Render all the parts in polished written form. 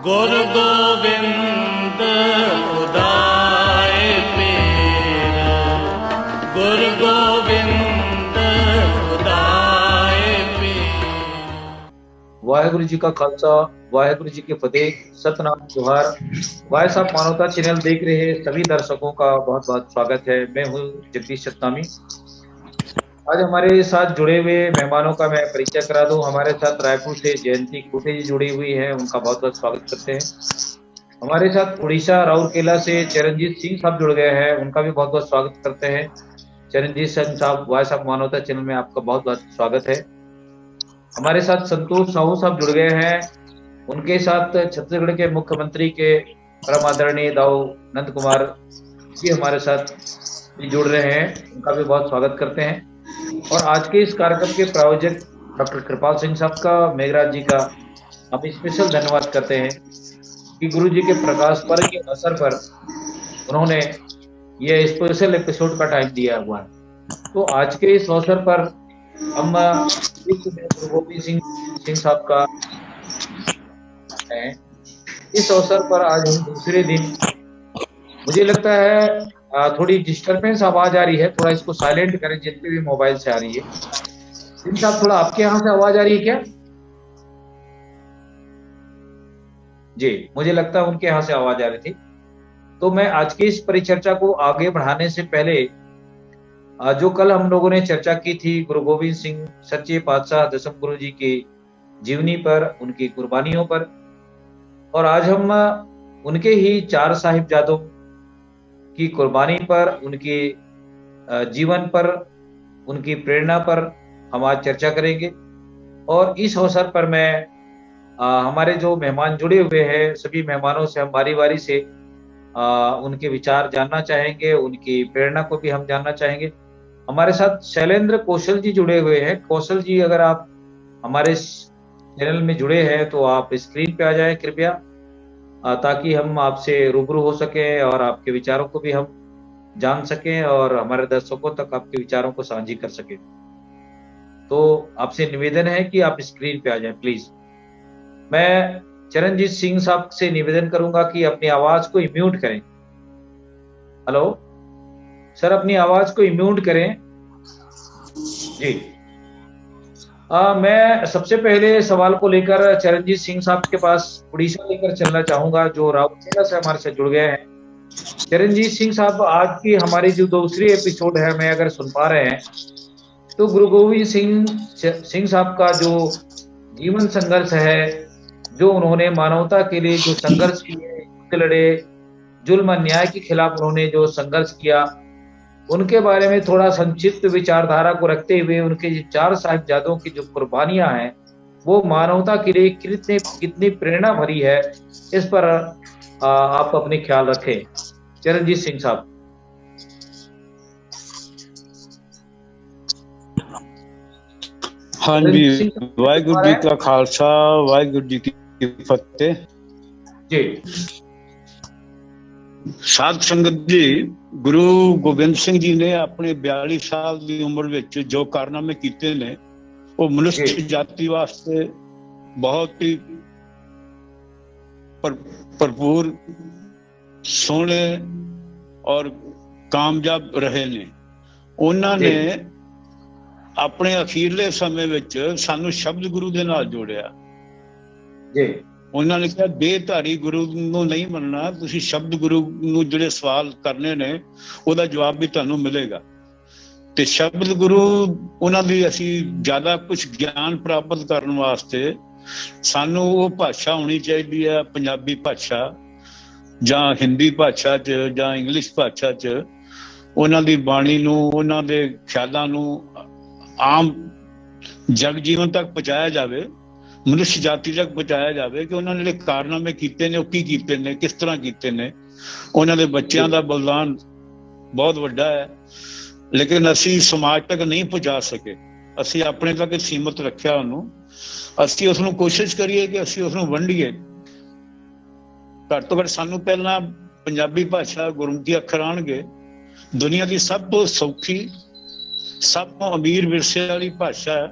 गुरु गोविंद उदाय पीर, गुरु गोविंद उदाय पीर। वाहेगुरु जी का खालसा, वाहेगुरु जी की फतेह, सतनाम जोहार। भाई साहब मानवता चैनल देख रहे सभी दर्शकों का बहुत बहुत स्वागत है। मैं हूँ जगदीश सत्तामी। आज हमारे साथ जुड़े हुए मेहमानों का मैं परिचय करा दूं। हमारे साथ रायपुर से जयंती कोटे जी जुड़ी हुई है, उनका बहुत बहुत स्वागत करते हैं। हमारे साथ उड़ीसा राउरकेला से चरणजीत सिंह साहब जुड़ गए हैं, उनका भी बहुत बहुत स्वागत करते हैं। चरणजीत सिंह साहब, वॉइस ऑफ मानवता चैनल में आपका बहुत बहुत स्वागत है। हमारे साथ संतोष साहू साहब जुड़ गए हैं, उनके साथ छत्तीसगढ़ के मुख्यमंत्री के परम आदरणीय दाऊ नंद कुमार जी हमारे साथ जुड़ रहे हैं, उनका भी बहुत स्वागत करते हैं। और आज के इस कार्यक्रम के प्रायोजक डॉक्टर कृपाल सिंह साहब का, मेघराज जी का हम स्पेशल धन्यवाद करते हैं कि गुरु जी के प्रकाश पर्व के अवसर पर उन्होंने ये स्पेशल एपिसोड का टाइम दिया हुआ है। तो आज के इस अवसर पर हम गुरु गोविंद सिंह साहब का है। इस अवसर पर आज हम दूसरे दिन, मुझे लगता है थोड़ी डिस्टरबेंस आवाज आ रही है, थोड़ा इसको साइलेंट करें जितने भी मोबाइल से आ रही है। सिंह साहब, थोड़ा आपके यहाँ से आवाज आ रही है क्या? जी, मुझे लगता है उनके यहाँ से आवाज आ रही थी। तो मैं आज की इस परिचर्चा को आगे बढ़ाने से पहले जो कल हम लोगों ने चर्चा की थी गुरु गोविंद सिंह सच्चे पातशाह दसम गुरु जी की जीवनी पर, उनकी कुर्बानियों पर, और आज हम उनके ही 4 साहिबजादों की कुर्बानी पर, उनके जीवन पर, उनकी प्रेरणा पर हम आज चर्चा करेंगे। और इस अवसर पर मैं हमारे जो मेहमान जुड़े हुए हैं सभी मेहमानों से हम बारी बारी से उनके विचार जानना चाहेंगे, उनकी प्रेरणा को भी हम जानना चाहेंगे। हमारे साथ शैलेंद्र कौशल जी जुड़े हुए हैं। कौशल जी, अगर आप हमारे चैनल में जुड़े हैं तो आप स्क्रीन पे आ जाएं कृपया, ताकि हम आपसे रूबरू हो सके और आपके विचारों को भी हम जान सकें और हमारे दर्शकों तक आपके विचारों को साझी कर सकें। तो आपसे निवेदन है कि आप स्क्रीन पे आ जाएं प्लीज। मैं चरणजीत सिंह साहब से निवेदन करूंगा कि अपनी आवाज को म्यूट करें। हेलो सर, अपनी आवाज को म्यूट करें जी। मैं सबसे पहले सवाल को लेकर चरणजीत सिंह साहब के पास उड़ीसा लेकर चलना चाहूंगा, जो राउरकेला से हमारे साथ जुड़ गए हैं। चरणजीत सिंह साहब, आज की हमारी जो दूसरी एपिसोड है, मैं अगर सुन पा रहे हैं तो गुरु गोविंद सिंह साहब का जो जीवन संघर्ष है, जो उन्होंने मानवता के लिए जो संघर्ष किए, युद्ध लड़े, जुल्म अन्याय के खिलाफ उन्होंने जो संघर्ष किया, उनके बारे में थोड़ा संक्षिप्त विचारधारा को रखते हुए उनके 4 साहिबजादों की जो कुर्बानियां हैं वो मानवता के लिए कितनी प्रेरणा भरी है, इस पर आप अपने ख्याल रखें। चरणजीत सिंह साहब। हाँ जी, वाहिगुरु जी का खालसा, वाहिगुरु जी की फतेह जी। साध संगत जी, गुरु गोबिंद सिंह जी ने अपने 42 साल की उम्र विच जो कारनामे कीते ने वो मनुष्य जाति वास्ते बहुत ही भरपूर, सोहने और कामयाब रहे ने। उन्होंने अपने अखीरले समय विच सानू शब्द गुरु दे नाल जोड़िया जी। उन्होंने कहा देहधारी गुरु नूं नहीं मनना, तुसीं शब्द गुरु नूं जिहड़े सवाल करने ने उहदा जवाब भी तुहानूं मिलेगा। ते शब्द गुरु उन्हां दी असीं ज्यादा कुछ ज्ञान प्राप्त करन वास्ते सानू वो भाषा होनी चाहिए है, पंजाबी भाषा जां हिंदी भाषा च जां इंग्लिश भाषा च उन्हां दी बाणी नूं, उन्हां दे ख्यालां नूं आम जग जीवन तक पहुंचाया जाए, मनुष्य जाति तक पहुंचाया जाए कि उन्होंने जिहड़े कारनामे कीते ने, की कीते ने, किस तरह कीते ने। उन्हां दे बच्चों का बलिदान बहुत वड्डा है, लेकिन असी समाज तक नहीं पहुंचा सके। असी अपने तक सीमित रखिया उन्होंने। असी उसनूं कोशिश करिए कि असी उसनूं वंडीए। घट तो घट सानू पहला पंजाबी भाषा गुरमुखी अखर आउणगे। दुनिया की सब तो सौखी, सब तो अमीर विरसे वाली भाषा है,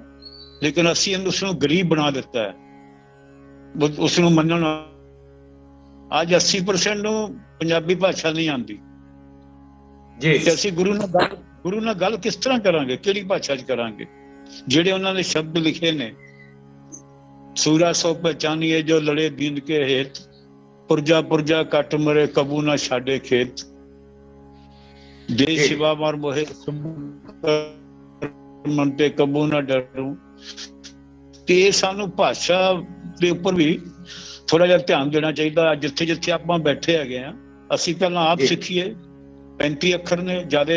लेकिन असी उसनूं गरीब बना दिता है। उसनूं मनण ਅੱਜ 80% ਨੂੰ ਪੰਜਾਬੀ ਭਾਸ਼ਾ ਨਹੀਂ ਆਉਂਦੀ ਜੀ ਤੇ ਅਸੀਂ ਗੁਰੂ ਨਾਲ ਗੱਲ ਕਿਸ ਤਰ੍ਹਾਂ ਕਰਾਂਗੇ, ਕਿਹੜੀ ਭਾਸ਼ਾ 'ਚ ਕਰਾਂਗੇ? ਜਿਹੜੇ ਉਹਨਾਂ ਨੇ ਸ਼ਬਦ ਲਿਖੇ ਨੇ, ਸੂਰਾ ਸੋ ਪਹਿਚਾਨੀਏ ਜੋ ਲੜੇ ਦੀਨ ਕੇ ਹੇਤ, ਪੁਰਜਾ ਪੁਰਜਾ ਕੱਟ ਮਰੇ ਕਬੂ ਨਾ ਛਾੜੇ ਖੇਤ, ਦੇ ਸ਼ਿਵਾ ਮਾਰ ਮੋਹਿਤ ਮਨ ਤੇ ਕਬੂ ਨਾ ਡਰੂ। ਤੇ ਸਾਨੂੰ ਭਾਸ਼ਾ ਦੇ ਉੱਪਰ ਵੀ ਥੋੜਾ ਜਿਹਾ ਧਿਆਨ ਦੇਣਾ ਚਾਹੀਦਾ। ਜਿੱਥੇ ਜਿੱਥੇ ਆਪਾਂ ਬੈਠੇ ਹੈਗੇ ਆ, ਅਸੀਂ ਪਹਿਲਾਂ ਆਪ ਸਿੱਖੀਏ। 35 ਅੱਖਰ ਨੇ, ਜਿਆਦਾ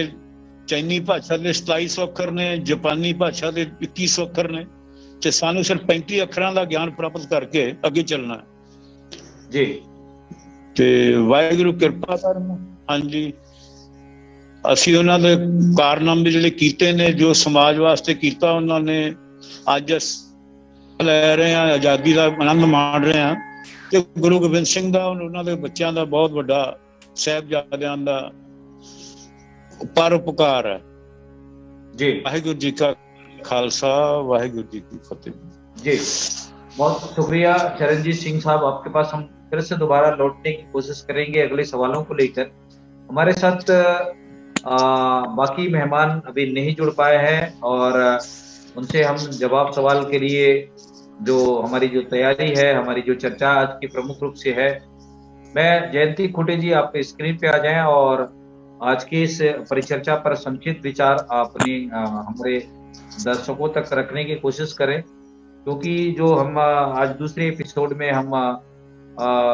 ਚਾਈਨੀ ਭਾਸ਼ਾ ਦੇ 2700 ਅੱਖਰ ਨੇ, ਜਾਪਾਨੀ ਭਾਸ਼ਾ ਦੇ 2100 ਅੱਖਰ ਨੇ, ਤੇ ਸਾਨੂੰ ਸਿਰਫ 35 ਅੱਖਰਾਂ ਦਾ ਗਿਆਨ ਪ੍ਰਾਪਤ ਕਰਕੇ ਅੱਗੇ ਚੱਲਣਾ ਜੀ। ਤੇ ਵਾਹਿਗੁਰੂ ਕਿਰਪਾ ਕਰਨ। ਹਾਂਜੀ, ਅਸੀਂ ਉਹਨਾਂ ਦੇ ਕਾਰਨਾਮੇ ਜਿਹੜੇ ਕੀਤੇ ਨੇ, ਜੋ ਸਮਾਜ ਵਾਸਤੇ ਕੀਤਾ ਉਹਨਾਂ ਨੇ, ਅੱਜ ਲੈ ਰਹੇ ਹਾਂ, ਆਜ਼ਾਦੀ ਦਾ ਆਨੰਦ ਮਾਣ ਰਹੇ ਹਾਂ। ਤੇ ਗੁਰੂ ਗੋਬਿੰਦ ਸਿੰਘ ਦਾ, ਉਹਨਾਂ ਦੇ ਬੱਚਿਆਂ ਦਾ ਬਹੁਤ ਵੱਡਾ, ਸਾਹਿਬਜ਼ਾਦਿਆਂ ਦਾ ਪਰਉਪਕਾਰ ਹੈ जी। वाहिगुरु जी का खालसा, वाहिगुरु जी की फतेह। जी, बहुत शुक्रिया चरणजीत सिंह साहब। आपके पास हम फिर से दोबारा लौटने की कोशिश करेंगे अगले सवालों को लेकर। हमारे साथ बाकी मेहमान अभी नहीं जुड़ पाए हैं और उनसे हम जवाब सवाल के लिए जो हमारी जो तैयारी है, हमारी जो चर्चा आज की प्रमुख रूप से है, मैं जयंती खुटे जी आप स्क्रीन पे आ जाएं और आज की इस परिचर्चा पर संक्षिप्त विचार अपने हमारे दर्शकों तक रखने की कोशिश करें। क्योंकि जो हम आज दूसरे एपिसोड में हम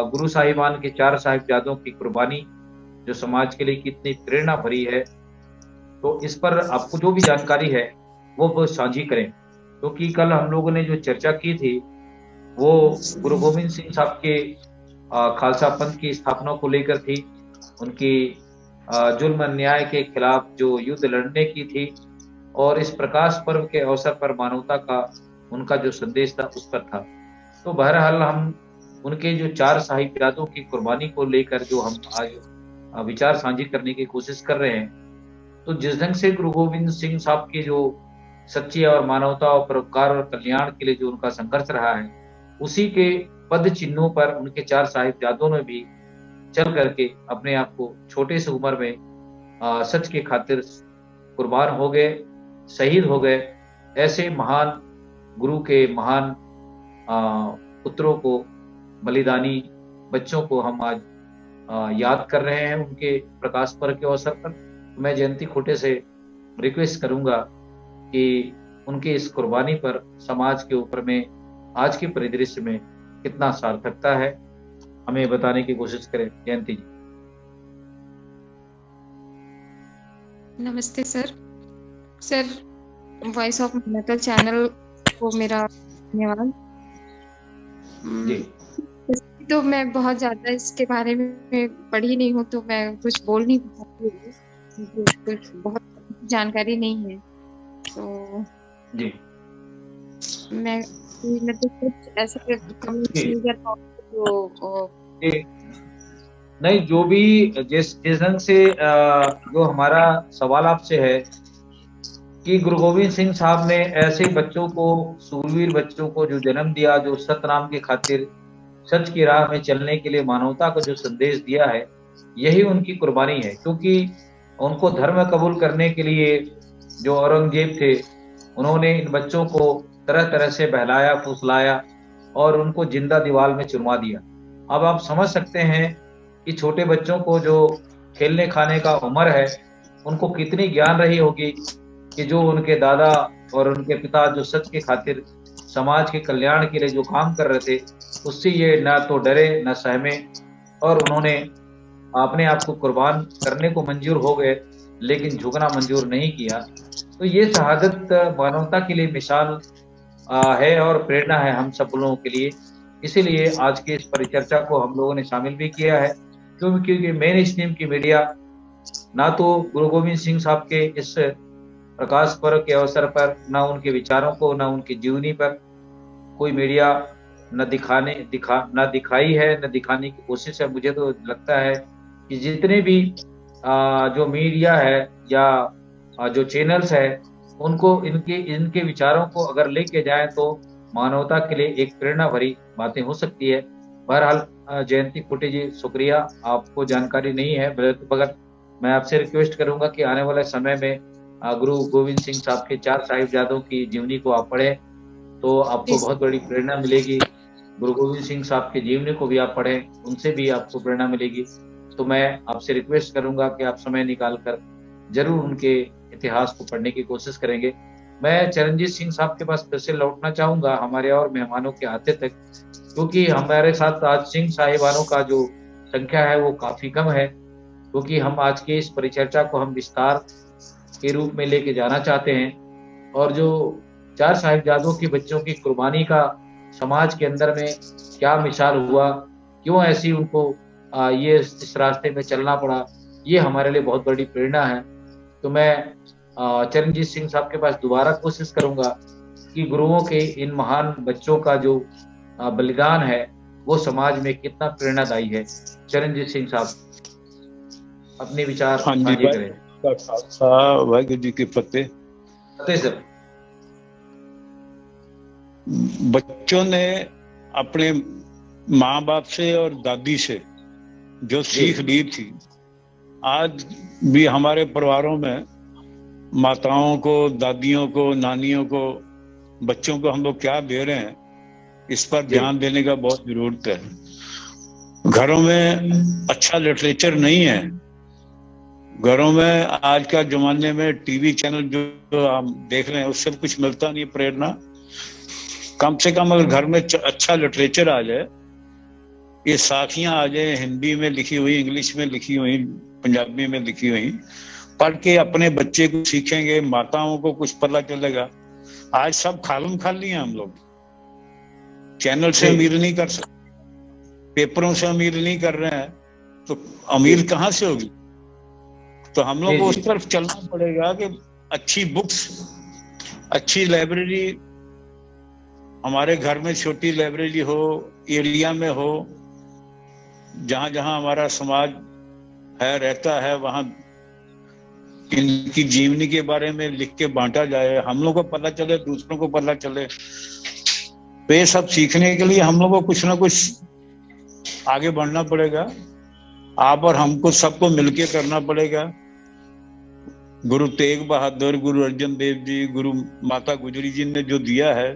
गुरु साहिबान के 4 साहिबजादों की कुर्बानी जो समाज के लिए कितनी प्रेरणा भरी है, तो इस पर आपको जो भी जानकारी है वो साझी करें। क्योंकि कल हम लोगों ने जो चर्चा की थी वो गुरु गोविंद सिंह साहब के खालसा पंथ की स्थापना को लेकर थी, उनकी जुल्म अन्याय के खिलाफ जो युद्ध लड़ने की थी, और इस प्रकाश पर्व के अवसर पर मानवता का उनका जो संदेश था उस पर था। तो बहरहाल हम उनके जो 4 साहिबजादों की कुर्बानी को लेकर जो हम आज विचार साझी करने की कोशिश कर रहे हैं, तो जिस ढंग से गुरु गोविंद सिंह साहब की जो सच्ची और मानवता और परोपकार और कल्याण के लिए जो उनका संघर्ष रहा है, उसी के पद चिन्हों पर उनके 4 साहिबजादों ने भी चल करके अपने आप को छोटे से उम्र में सच के खातिर कुर्बान हो गए, शहीद हो गए। ऐसे महान गुरु के महान पुत्रों को, बलिदानी बच्चों को हम आज याद कर रहे हैं उनके प्रकाश पर्व के अवसर पर। तो मैं जयंती खोटे से रिक्वेस्ट करूंगा कि उनके इस कुर्बानी पर समाज के ऊपर में आज के परिदृश्य में कितना सार्थकता है, हमें बताने की कोशिश करें। जयंती जी। नमस्ते sir. Voice of metal channel को मेरा धन्यवाद जी। तो मैं बहुत ज्यादा इसके बारे में पढ़ी नहीं हूँ, तो मैं कुछ बोल नहीं पाती, कुछ बहुत जानकारी नहीं है। तो जी मैं तो कुछ ऐसे कमेंट्स नहीं कर पाऊंगी जो नहीं, जो भी जिस ढंग से जो हमारा सवाल आपसे है कि गुरु गोविंद सिंह साहब ने ऐसे बच्चों को, सूरवीर बच्चों को जो जन्म दिया, जो सतनाम के खातिर सच की राह में चलने के लिए मानवता को जो संदेश दिया है, यही उनकी कुर्बानी है। क्योंकि उनको धर्म कबूल करने के लिए जो औरंगजेब थे, उन्होंने इन बच्चों को तरह तरह से बहलाया, फुसलाया और उनको जिंदा दीवार में चुनवा दिया। अब आप समझ सकते हैं कि छोटे बच्चों को जो खेलने खाने का उम्र है, उनको कितनी ज्ञान रही होगी कि जो उनके दादा और उनके पिता जो सच के खातिर समाज के कल्याण के लिए जो काम कर रहे थे, उससे ये न तो डरे न सहमे, और उन्होंने अपने आप को कुर्बान करने को मंजूर हो गए, लेकिन झुकना मंजूर नहीं किया। तो ये शहादत मानवता के लिए मिसाल है और प्रेरणा है हम सब लोगों के लिए। इसीलिए आज की इस परिचर्चा को हम लोगों ने शामिल भी किया है, क्योंकि मेन स्ट्रीम की मीडिया ना तो गुरु गोविंद सिंह साहब के इस प्रकाश पर्व के अवसर पर, ना उनके विचारों को, ना उनकी जीवनी पर कोई मीडिया न दिखाई है, न दिखाने की कोशिश है। मुझे तो लगता है कि जितने भी जो मीडिया है या जो चैनल्स है, उनको इनके विचारों को अगर लेके जाएं तो मानवता के लिए एक प्रेरणा भरी बातें हो सकती है। बहरहाल जयंती खुटी जी, शुक्रिया। आपको जानकारी नहीं है, मगर मैं आपसे रिक्वेस्ट करूंगा कि आने वाले समय में गुरु गोविंद सिंह साहब के 4 साहिबजादों की जीवनी को आप पढ़ें तो आपको बहुत बड़ी प्रेरणा मिलेगी। गुरु गोविंद सिंह साहब की जीवनी को भी आप पढ़ें, उनसे भी आपको प्रेरणा मिलेगी। तो मैं आपसे रिक्वेस्ट करूंगा कि आप समय निकाल कर जरूर उनके इतिहास को पढ़ने की कोशिश करेंगे। मैं चरणजीत सिंह साहब के पास फिर से लौटना चाहूंगा हमारे और मेहमानों के आते तक, क्योंकि हमारे साथ आज सिंह साहिबानों का जो संख्या है वो काफी कम है, क्योंकि हम आज के इस परिचर्चा को हम विस्तार के रूप में लेके जाना चाहते हैं। और जो 4 साहिबजादों की बच्चों की कुर्बानी का समाज के अंदर में क्या मिसाल हुआ, क्यों ऐसी उनको ये इस रास्ते में चलना पड़ा, ये हमारे लिए बहुत बड़ी प्रेरणा है। तो मैं चरणजीत सिंह साहब के पास दोबारा कोशिश करूंगा कि गुरुओं के इन महान बच्चों का जो बलिदान है वो समाज में कितना प्रेरणादायी है। चरणजीत सिंह साहब अपने विचार साझे करें। वाहिगुरु जी की फतेह। सर, बच्चों ने अपने माँ बाप से और दादी से जो सीख ली थी, आज भी हमारे परिवारों में माताओं को, दादियों को, नानियों को, बच्चों को हम लोग क्या दे रहे हैं, इस पर ध्यान देने का बहुत जरूरत है। घरों में अच्छा लिटरेचर नहीं है। घरों में आज का जमाने में टीवी चैनल जो हम देख रहे हैं उससे कुछ मिलता नहीं प्रेरणा। कम से कम अगर घर में अच्छा लिटरेचर आ जाए, ये साखियां आ जाए हिंदी में लिखी हुई, इंग्लिश में लिखी हुई, पंजाबी में लिखी हुई, पढ़ के अपने बच्चे को सीखेंगे, माताओं को कुछ पता चलेगा। आज सब खालम खाली हैं। हम लोग चैनल से अमीर नहीं कर सकते, पेपरों से अमीर नहीं कर रहे हैं, तो अमीर कहाँ से होगी? तो हम लोग को उस तरफ चलना पड़ेगा कि अच्छी बुक्स, अच्छी लाइब्रेरी, हमारे घर में छोटी लाइब्रेरी हो, एरिया में हो, जहां जहां हमारा समाज है, रहता है, वहां इनकी जीवनी के बारे में लिख के बांटा जाए, हम लोग को पता चले, दूसरों को पता चले। तो ये सब सीखने के लिए हम लोग को कुछ ना कुछ आगे बढ़ना पड़ेगा। आप और हमको सबको मिलके करना पड़ेगा। गुरु तेग बहादुर, गुरु अर्जन देव जी, गुरु माता गुजरी जी ने जो दिया है,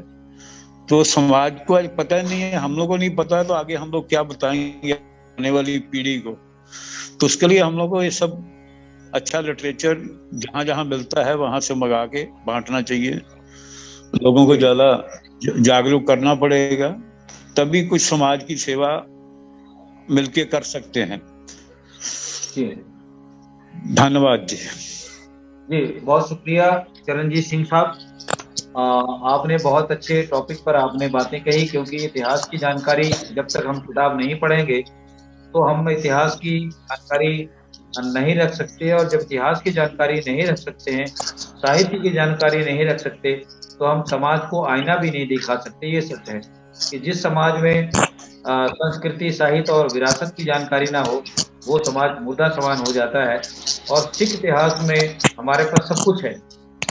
तो समाज को आज पता नहीं है, हम लोग को नहीं पता है, तो आगे हम लोग क्या बताएंगे आने वाली पीढ़ी को? तो उसके लिए हम लोग को ये सब अच्छा लिटरेचर जहां जहां मिलता है वहां से मंगा के बांटना चाहिए। लोगों को ज्यादा जागरूक करना पड़ेगा, तभी कुछ समाज की सेवा मिलके कर सकते हैं। धन्यवाद जी। जी बहुत शुक्रिया चरणजीत सिंह साहब। आपने बहुत अच्छे टॉपिक पर आपने बातें कही, क्योंकि इतिहास की जानकारी जब तक हम किताब नहीं पढ़ेंगे तो हम इतिहास की जानकारी नहीं रख सकते, और जब इतिहास की जानकारी नहीं रख सकते हैं, साहित्य की जानकारी नहीं रख सकते, तो हम समाज को आईना भी नहीं दिखा सकते। ये सत्य है कि जिस समाज में संस्कृति, साहित्य और विरासत की जानकारी ना हो, वो समाज मुर्दा समान हो जाता है। और सिख इतिहास में हमारे पास सब कुछ है,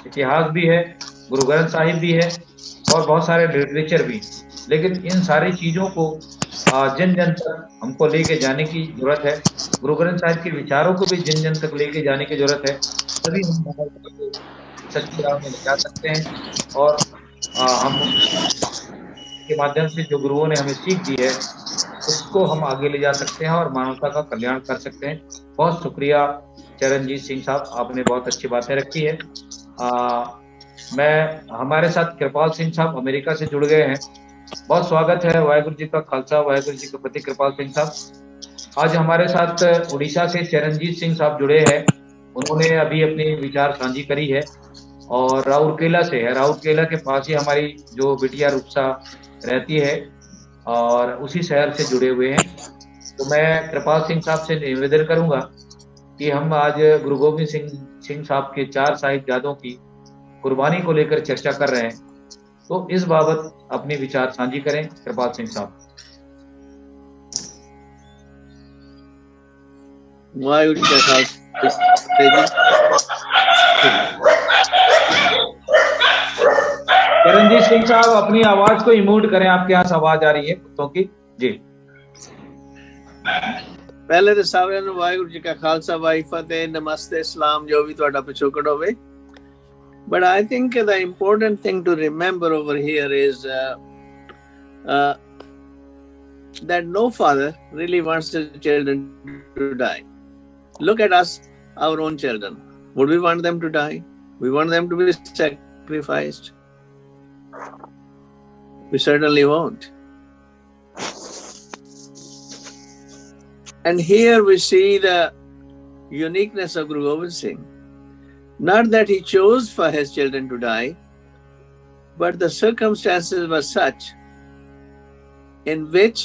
इतिहास भी है, गुरु ग्रंथ साहिब भी है और बहुत सारे लिटरेचर भी, लेकिन इन सारी चीजों को जन जन तक हमको लेके जाने की जरूरत है। गुरु ग्रंथ साहिब के विचारों को भी जन जन तक लेके जाने की जरूरत है, तभी हम सच्ची राह में ले जा सकते हैं। और हम के माध्यम से जो गुरुओं ने हमें सीख दी है उसको हम आगे ले जा सकते हैं और मानवता का कल्याण कर सकते हैं। बहुत शुक्रिया चरणजीत सिंह साहब, आपने बहुत अच्छी बातें रखी है। मैं हमारे साथ कृपाल सिंह साहब अमेरिका से जुड़ गए हैं। बहुत स्वागत है। वाहिगुरु जी का खालसा, वाहिगुरु जी की फतेह। कृपाल सिंह साहब आज हमारे साथ उड़ीसा से चरणजीत सिंह साहब जुड़े हैं। उन्होंने अभी अपनी विचार साझी करी है और राउरकेला से है। राउरकेला के पास ही हमारी जो बिटिया रूपसा रहती है और उसी शहर से जुड़े हुए हैं। तो मैं कृपाल सिंह साहब से निवेदन करूंगा कि हम आज गुरु गोविंद सिंह साहब के 4 साहिबजादों की कुर्बानी को लेकर चर्चा कर रहे हैं, तो इस बाबत अपने विचार साझी करें कृपाल सिंह साहब। वाहिगुरु जी का खालसा। चरणजीत सिंह साहब अपनी आवाज को इमोट करें, आपके यहाँ से आवाज आ रही है कुत्तों की। जी ਪਹਿਲੇ ਤੇ ਸਾਰਿਆਂ ਨੂੰ ਵਾਹਿਗੁਰੂ ਜੀ ਕਾ ਖਾਲਸਾ ਵਾਹਿਗੁਰੂ ਫਤਿਹ, ਨਮਸਤੇ, ਸਲਾਮ, ਜੋ ਵੀ ਤੁਹਾਡਾ ਪਿਛੋਕੜ ਹੋਵੇ. But I think the important thing to remember over here is that no father really wants his children to die. Look at us, our own children. Would we want them to die? We want them to be sacrificed. We certainly won't. And here we see the uniqueness of Guru Gobind Singh. Not that he chose for his children to die, but the circumstances were such in which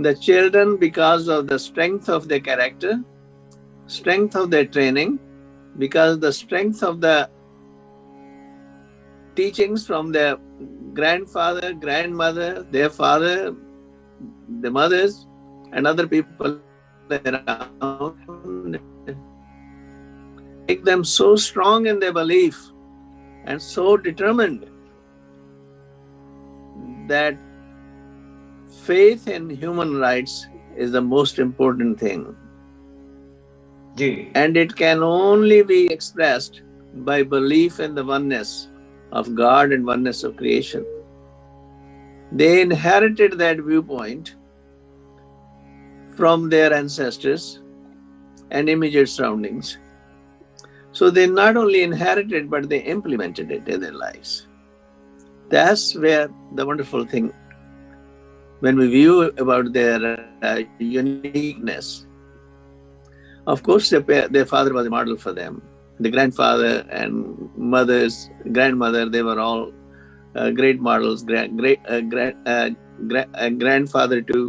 the children, because of the strength of their character, strength of their training, because of the strength of the teachings from their grandfather, grandmother, their father, the mothers, and other people around, make them so strong in their belief and so determined that faith in human rights is the most important thing. And it can only be expressed by belief in the oneness of God and oneness of creation. They inherited that viewpoint from their ancestors and immediate surroundings. So they not only inherited, but they implemented it in their lives. That's where the wonderful thing, when we view about their uniqueness. Of course, their father was a model for them. The grandfather and grandmother, they were all great models, grandfather too.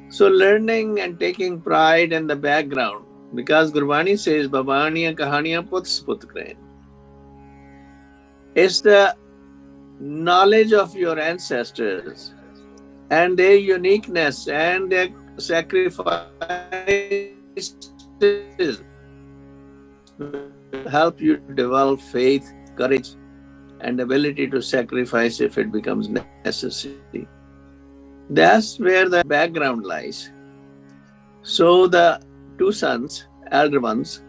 So learning and taking pride in the background, because Gurbani says, Babaniya kahaniyan put sput kare. It's the knowledge of your ancestors and their uniqueness and their sacrifices help you develop faith, courage, and ability to sacrifice if it becomes necessary. That's where the background lies. So the two sons, elder ones,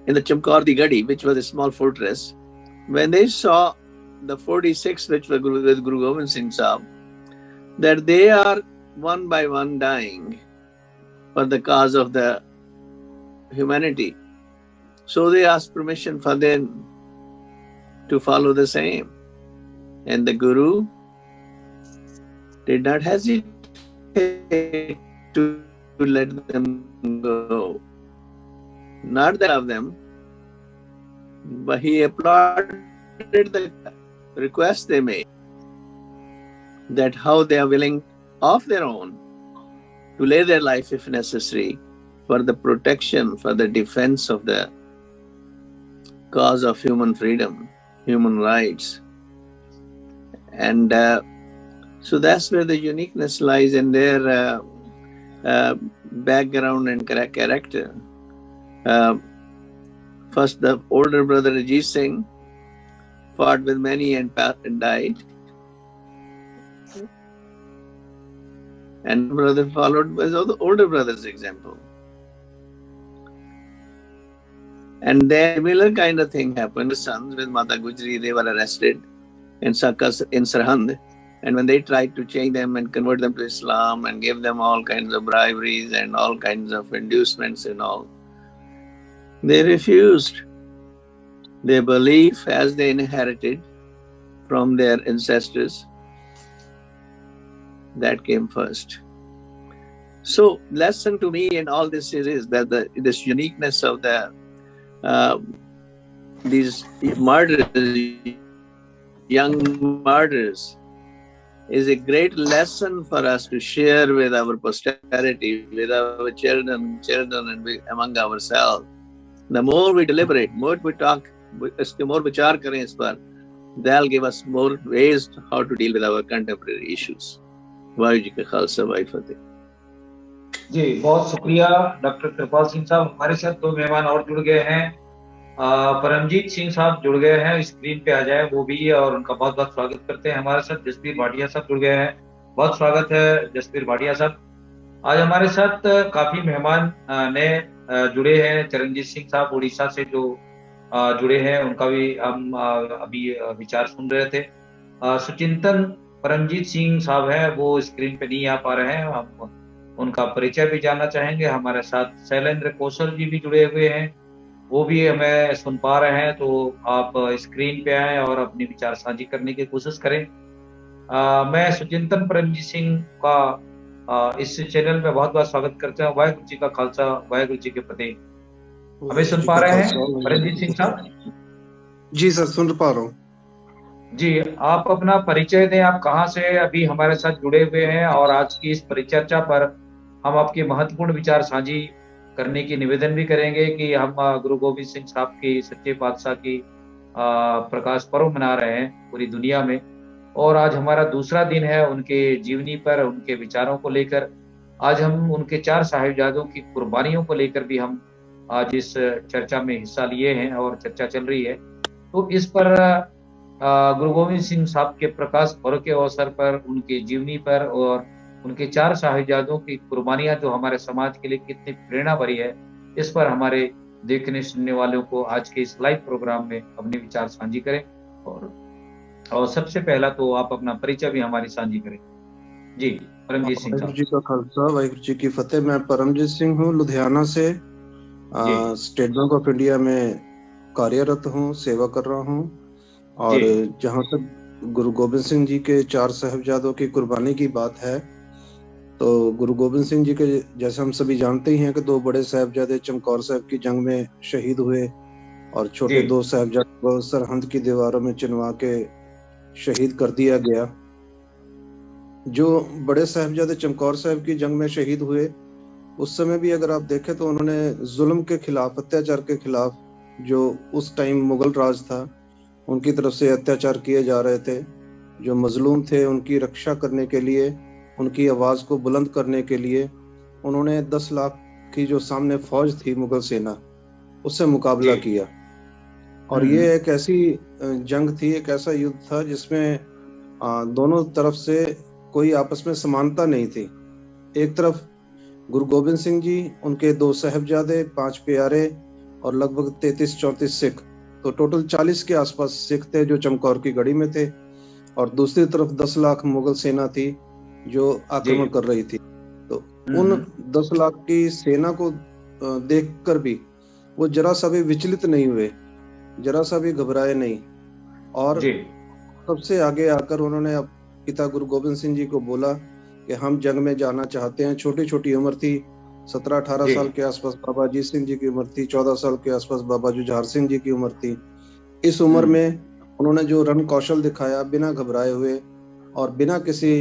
in the Chamkaur di Gadi, which was a small fortress, when they saw the 46 which were with Guru Gobind Singh Sahib, that they are one by one dying for the cause of the humanity. So they asked permission for them to follow the same. And the Guru did not hesitate to let them go. Not that of them, but he applauded the request they made, that how they are willing of their own to lay their life if necessary for the protection, for the defense of the cause of human freedom, human rights. And so that's where the uniqueness lies in their background and character. First, the older brother Ajit Singh fought with many and died. And brother followed by the older brother's example. And then a similar kind of thing happened. The sons with Mata Gujri, they were arrested in Sarhand. And when they tried to change them and convert them to Islam and give them all kinds of briberies and all kinds of inducements and all, they refused. Their belief, as they inherited from their ancestors, that came first. So, lesson to me in all this is that this uniqueness of these martyrs, young martyrs, is a great lesson for us to share with our posterity, with our children and among ourselves. The more we deliberate, more we talk, more vichar kare is par, they'll give us more ways how to deal with our contemporary issues. Waheguru ji का खालसा वाहिगुरू फतेह। जी बहुत शुक्रिया doctor कृपाल सिंह साहब। हमारे साथ दो मेहमान और जुड़ गए हैं। परमजीत सिंह साहब जुड़ गए हैं, स्क्रीन पे आ जाए वो भी, और उनका बहुत बहुत स्वागत करते हैं। हमारे साथ जसबीर भाटिया साहब जुड़ गए हैं, बहुत स्वागत है जसबीर भाटिया साहब। आज हमारे साथ काफी मेहमान नए जुड़े हैं। चरणजीत सिंह साहब उड़ीसा से जो जुड़े हैं, उनका भी हम अभी विचार सुन रहे थे। सुचिंतन परमजीत सिंह साहब हैं, वो स्क्रीन पे नहीं आ पा रहे हैं, हम उनका परिचय भी जानना चाहेंगे। हमारे साथ शैलेंद्र कौशल जी भी जुड़े हुए हैं, वो भी हमें सुन पा रहे हैं। तो आप स्क्रीन पे आए और अपने विचार साझी करने की कोशिश करें। मैं सुचिंतन परमजीत सिंह का इस चैनल में बहुत बहुत स्वागत करते हैं। वाहिगुरु जी का खालसा, वाहिगुरु जी के फतेह। हमें सुन पा रहे हैं परमजीत सिंह साहब? जी सर, सुन पा रहा हूँ। जी, आप अपना परिचय दें। आप कहाँ से अभी हमारे साथ जुड़े हुए हैं, और आज की इस परिचर्चा पर हम आपके महत्वपूर्ण विचार साझी करने की निवेदन भी करेंगे कि हम गुरु गोविंद सिंह साहब की सच्चे पातशाह की प्रकाश पर्व मना रहे हैं पूरी दुनिया में, और आज हमारा दूसरा दिन है उनके जीवनी पर, उनके विचारों को लेकर। आज हम उनके 4 साहिबजादों की कुर्बानियों को लेकर भी हम आज इस चर्चा में हिस्सा लिए हैं और चर्चा चल रही है। तो इस पर गुरु गोविंद सिंह साहब के प्रकाश पर्व के अवसर पर, उनके जीवनी पर और उनके 4 साहिबजादों की कुर्बानियां जो हमारे समाज के लिए कितनी प्रेरणा भरी है, इस पर हमारे देखने सुनने वालों को आज के इस लाइव प्रोग्राम में अपने विचार साझी करें। और सबसे पहला तो आप अपना परिचय भी हमारी साझी करें। जी, परमजीत सिंह साहब। वाहिगुरु जी का खालसा, वाहिगुरु जी की फतेह। मैं परमजीत सिंह हूँ, लुधियाना से स्टेट बैंक ऑफ इंडिया में कार्यरत हूँ, सेवा कर रहा हूँ। और जहाँ तक गुरु गोविंद सिंह जी के 4 साहिबजादों की कुर्बानी की बात है, तो गुरु गोविंद सिंह जी के, जैसे हम सभी जानते ही हैं कि 2 बड़े साहिबजादे चमकौर साहिब की जंग में शहीद हुए और छोटे 2 साहिबजादों को सरहंद की दीवारों में चिनवा के शहीद कर दिया गया। जो बड़े साहिबजादे चमकौर साहिब की जंग में शहीद हुए, उस समय भी अगर आप देखें तो उन्होंने जुल्म के खिलाफ, अत्याचार के खिलाफ, जो उस टाइम मुगल राज था, उनकी तरफ से अत्याचार किए जा रहे थे, जो मजलूम थे, उनकी रक्षा करने के लिए, उनकी आवाज को बुलंद करने के लिए उन्होंने 10 लाख की जो सामने फौज थी मुगल सेना, उससे मुकाबला किया। और ये एक ऐसी जंग थी, एक ऐसा युद्ध था जिसमें दोनों तरफ से कोई आपस में समानता नहीं थी। एक तरफ गुरु गोविंद सिंह जी, उनके 2 साहिबजादे, 5 प्यारे और लगभग 33-34 सिख, तो टोटल 40 के आसपास सिख थे जो चमकौर की गढ़ी में थे। और दूसरी तरफ 10 लाख मुगल सेना थी जो आक्रमण कर रही थी। तो उन 10 लाख की सेना को देखकर भी वो जरा सा भी विचलित नहीं हुए, जरा सा भी घबराए नहीं, और सबसे आगे आकर उन्होंने पिता गुरु गोविंद सिंह जी को बोला कि हम जंग में जाना चाहते हैं। छोटी छोटी उम्र थी, 17-18 साल के आसपास बाबा अजीत सिंह जी की उम्र थी, 14 साल के आसपास बाबा जुझार सिंह जी की उम्र थी। इस उम्र में उन्होंने जो रण कौशल दिखाया, बिना घबराए हुए और बिना किसी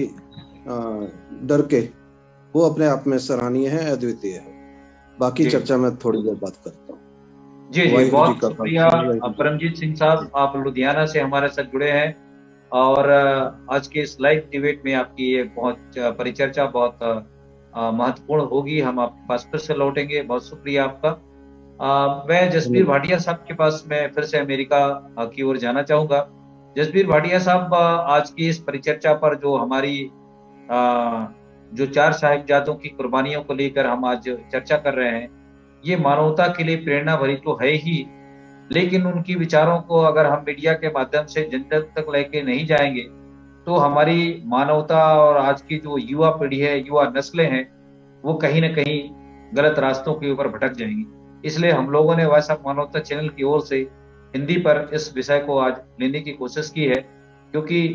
डर के, वो अपने आप में सराहनीय है, अद्वितीय है। बाकी चर्चा में थोड़ी देर बात करता हूँ। जी जी, बहुत शुक्रिया परमजीत सिंह साहब, आप लुधियाना से हमारे साथ जुड़े हैं और आज के इस लाइव डिबेट में आपकी ये बहुत परिचर्चा बहुत महत्वपूर्ण होगी। हम आपके पास फिर से लौटेंगे, बहुत शुक्रिया आपका। मैं जसबीर भाटिया साहब के पास मैं फिर से अमेरिका की ओर जाना चाहूंगा। जसबीर भाटिया साहब, आज की इस परिचर्चा पर जो हमारी जो 4 साहिबजादों की कुर्बानियों को लेकर हम आज चर्चा कर रहे हैं, ये मानवता के लिए प्रेरणा भरी तो है ही, लेकिन उनकी विचारों को अगर हम मीडिया के माध्यम से जन जन तक लेके नहीं जाएंगे तो हमारी मानवता और आज की जो युवा पीढ़ी है, युवा नस्लें हैं, वो कहीं ना कहीं गलत रास्तों के ऊपर भटक जाएंगी। इसलिए हम लोगों ने वॉइस ऑफ मानवता चैनल की ओर से हिंदी पर इस विषय को आज लेने की कोशिश की है, क्योंकि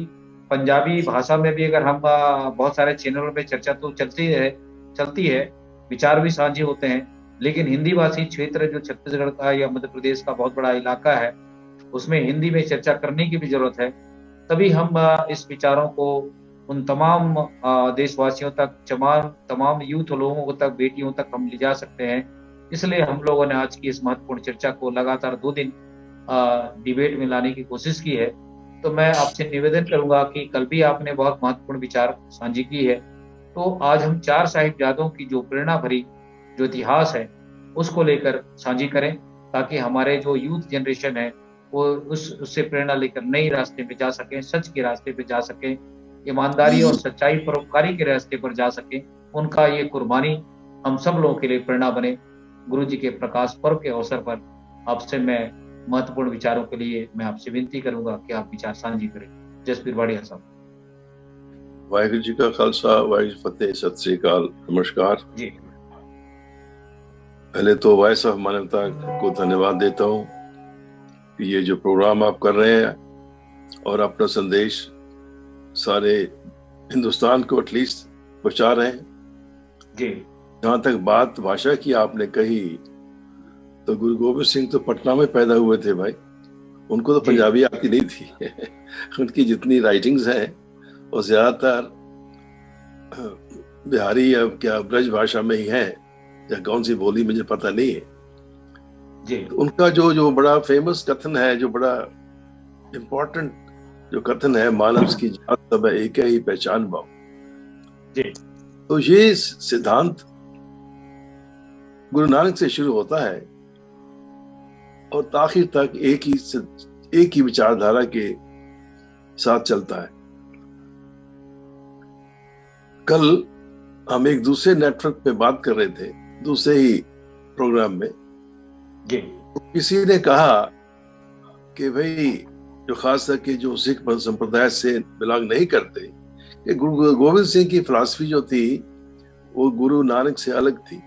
पंजाबी भाषा में भी अगर हम बहुत सारे चैनलों पे चर्चा तो चलती है, विचार भी साझे होते हैं, लेकिन हिंदी भाषी क्षेत्र जो छत्तीसगढ़ का या मध्य प्रदेश का बहुत बड़ा इलाका है, उसमें हिंदी में चर्चा करने की भी जरूरत है। तभी हम इस विचारों को उन तमाम देशवासियों तक, तमाम यूथ लोगों तक, बेटियों तक हम ले जा सकते हैं। इसलिए हम लोगों ने आज की इस महत्वपूर्ण चर्चा को लगातार 2 दिन डिबेट में लाने की कोशिश की है। तो मैं आपसे निवेदन करूंगा कि कल भी आपने बहुत महत्वपूर्ण विचार साझी की है, तो आज हम 4 साहिबजादों की जो प्रेरणा भरी जो इतिहास है उसको लेकर साझी करें, ताकि हमारे जो यूथ जनरेशन है वो उससे प्रेरणा लेकर नई रास्ते पे जा सकें, सच के रास्ते पे जा सकें, ईमानदारी और सच्चाई परोपकारी के रास्ते पर जा सकें। उनका ये कुर्बानी हम सब लोगों के लिए प्रेरणा बने। गुरु जी के प्रकाश पर्व के अवसर पर आपसे मैं महत्वपूर्ण विचारों के लिए मैं आपसे विनती करूंगा कि आप विचार साझी करें। जसबीर वाड़िया साहब। वाहिगुरु जी का खालसा, वाहिगुरु जी फतेह, सत श्री अकाल, नमस्कार जी। पहले तो वॉइस ऑफ मानवता को धन्यवाद देता हूँ कि ये जो प्रोग्राम आप कर रहे हैं और अपना संदेश सारे हिंदुस्तान को एटलीस्ट पहुंचा रहे हैं। जी। जहाँ तक बात भाषा की आपने कही, तो गुरु गोविंद सिंह तो पटना में पैदा हुए थे भाई, उनको तो पंजाबी आती नहीं थी उनकी जितनी राइटिंग्स हैं वो ज्यादातर बिहारी या क्या ब्रज भाषा में ही है, या कौन सी बोली मुझे पता नहीं है जी। तो उनका जो बड़ा फेमस कथन है, जो बड़ा इम्पोर्टेंट जो कथन है, मानव की जात सब है एक ही पहचान पाओ जी। तो ये सिद्धांत गुरु नानक से शुरू होता है और आखिर तक एक ही विचारधारा के साथ चलता है। कल हम एक दूसरे नेटवर्क पे बात कर रहे थे, दूसरे ही प्रोग्राम में जी। किसी ने कहा कि भाई जो खास करके जो सिख संप्रदाय से बिलोंग नहीं करते, कि गुरु गोविंद सिंह की फिलॉसफी जो थी वो गुरु नानक से अलग थी।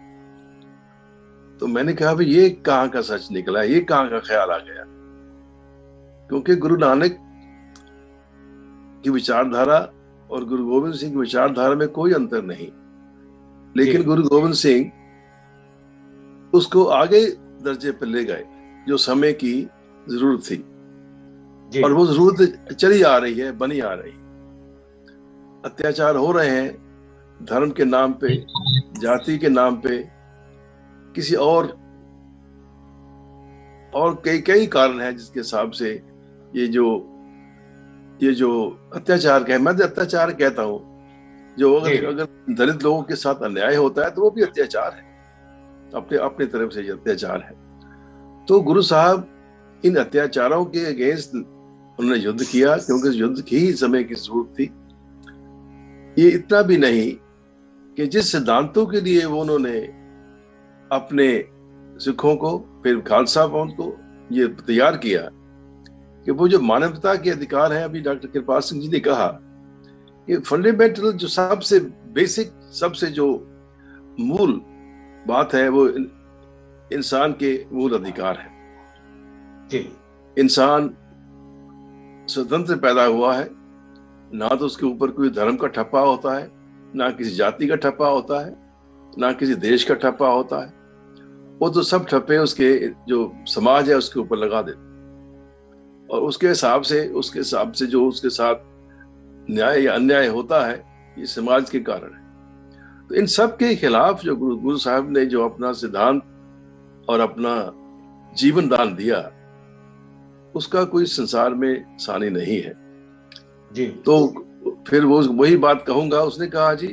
तो मैंने कहा भाई ये कहाँ का सच निकला, ये कहाँ का ख्याल आ गया, क्योंकि गुरु नानक की विचारधारा और गुरु गोविंद सिंह की विचारधारा में कोई अंतर नहीं, लेकिन गुरु गोविंद सिंह उसको आगे दर्जे पर ले गए जो समय की जरूरत थी जी। और वो जरूरत चली आ रही है, बनी आ रही। अत्याचार हो रहे हैं धर्म के नाम पे, जाति के नाम पे, किसी और कई कारण हैं जिसके हिसाब से ये जो अत्याचार का, मैं अत्याचार कहता हूँ, जो अगर दलित लोगों के साथ अन्याय होता है तो वो भी अत्याचार है, अपने तरफ से अत्याचार है। तो गुरु साहब इन अत्याचारों के अगेंस्ट उन्होंने युद्ध किया, क्योंकि युद्ध की ही समय की जरूरत थी। ये इतना भी नहीं कि जिस सिद्धांतों के लिए वो उन्होंने अपने सिखों को, फिर खालसा पंथ को ये तैयार किया कि वो जो मानवता के अधिकार हैं, अभी डॉक्टर कृपाल सिंह जी ने कहा कि फंडामेंटल जो सबसे बेसिक, सबसे जो मूल बात है वो इंसान के मूल अधिकार है जी। इंसान स्वतंत्र पैदा हुआ है, ना तो उसके ऊपर कोई धर्म का ठप्पा होता है, ना किसी जाति का ठप्पा होता है, ना किसी देश का ठप्पा होता है। वो तो सब ठप्पे उसके जो समाज है उसके ऊपर लगा देते, और उसके हिसाब से जो उसके साथ न्याय या अन्याय होता है ये समाज के कारण है। तो इन सब के खिलाफ जो गुरु साहब ने जो अपना सिद्धांत और अपना जीवन दान दिया, उसका कोई संसार में सानी नहीं है जी। तो फिर वो वही बात कहूंगा, उसने कहा जी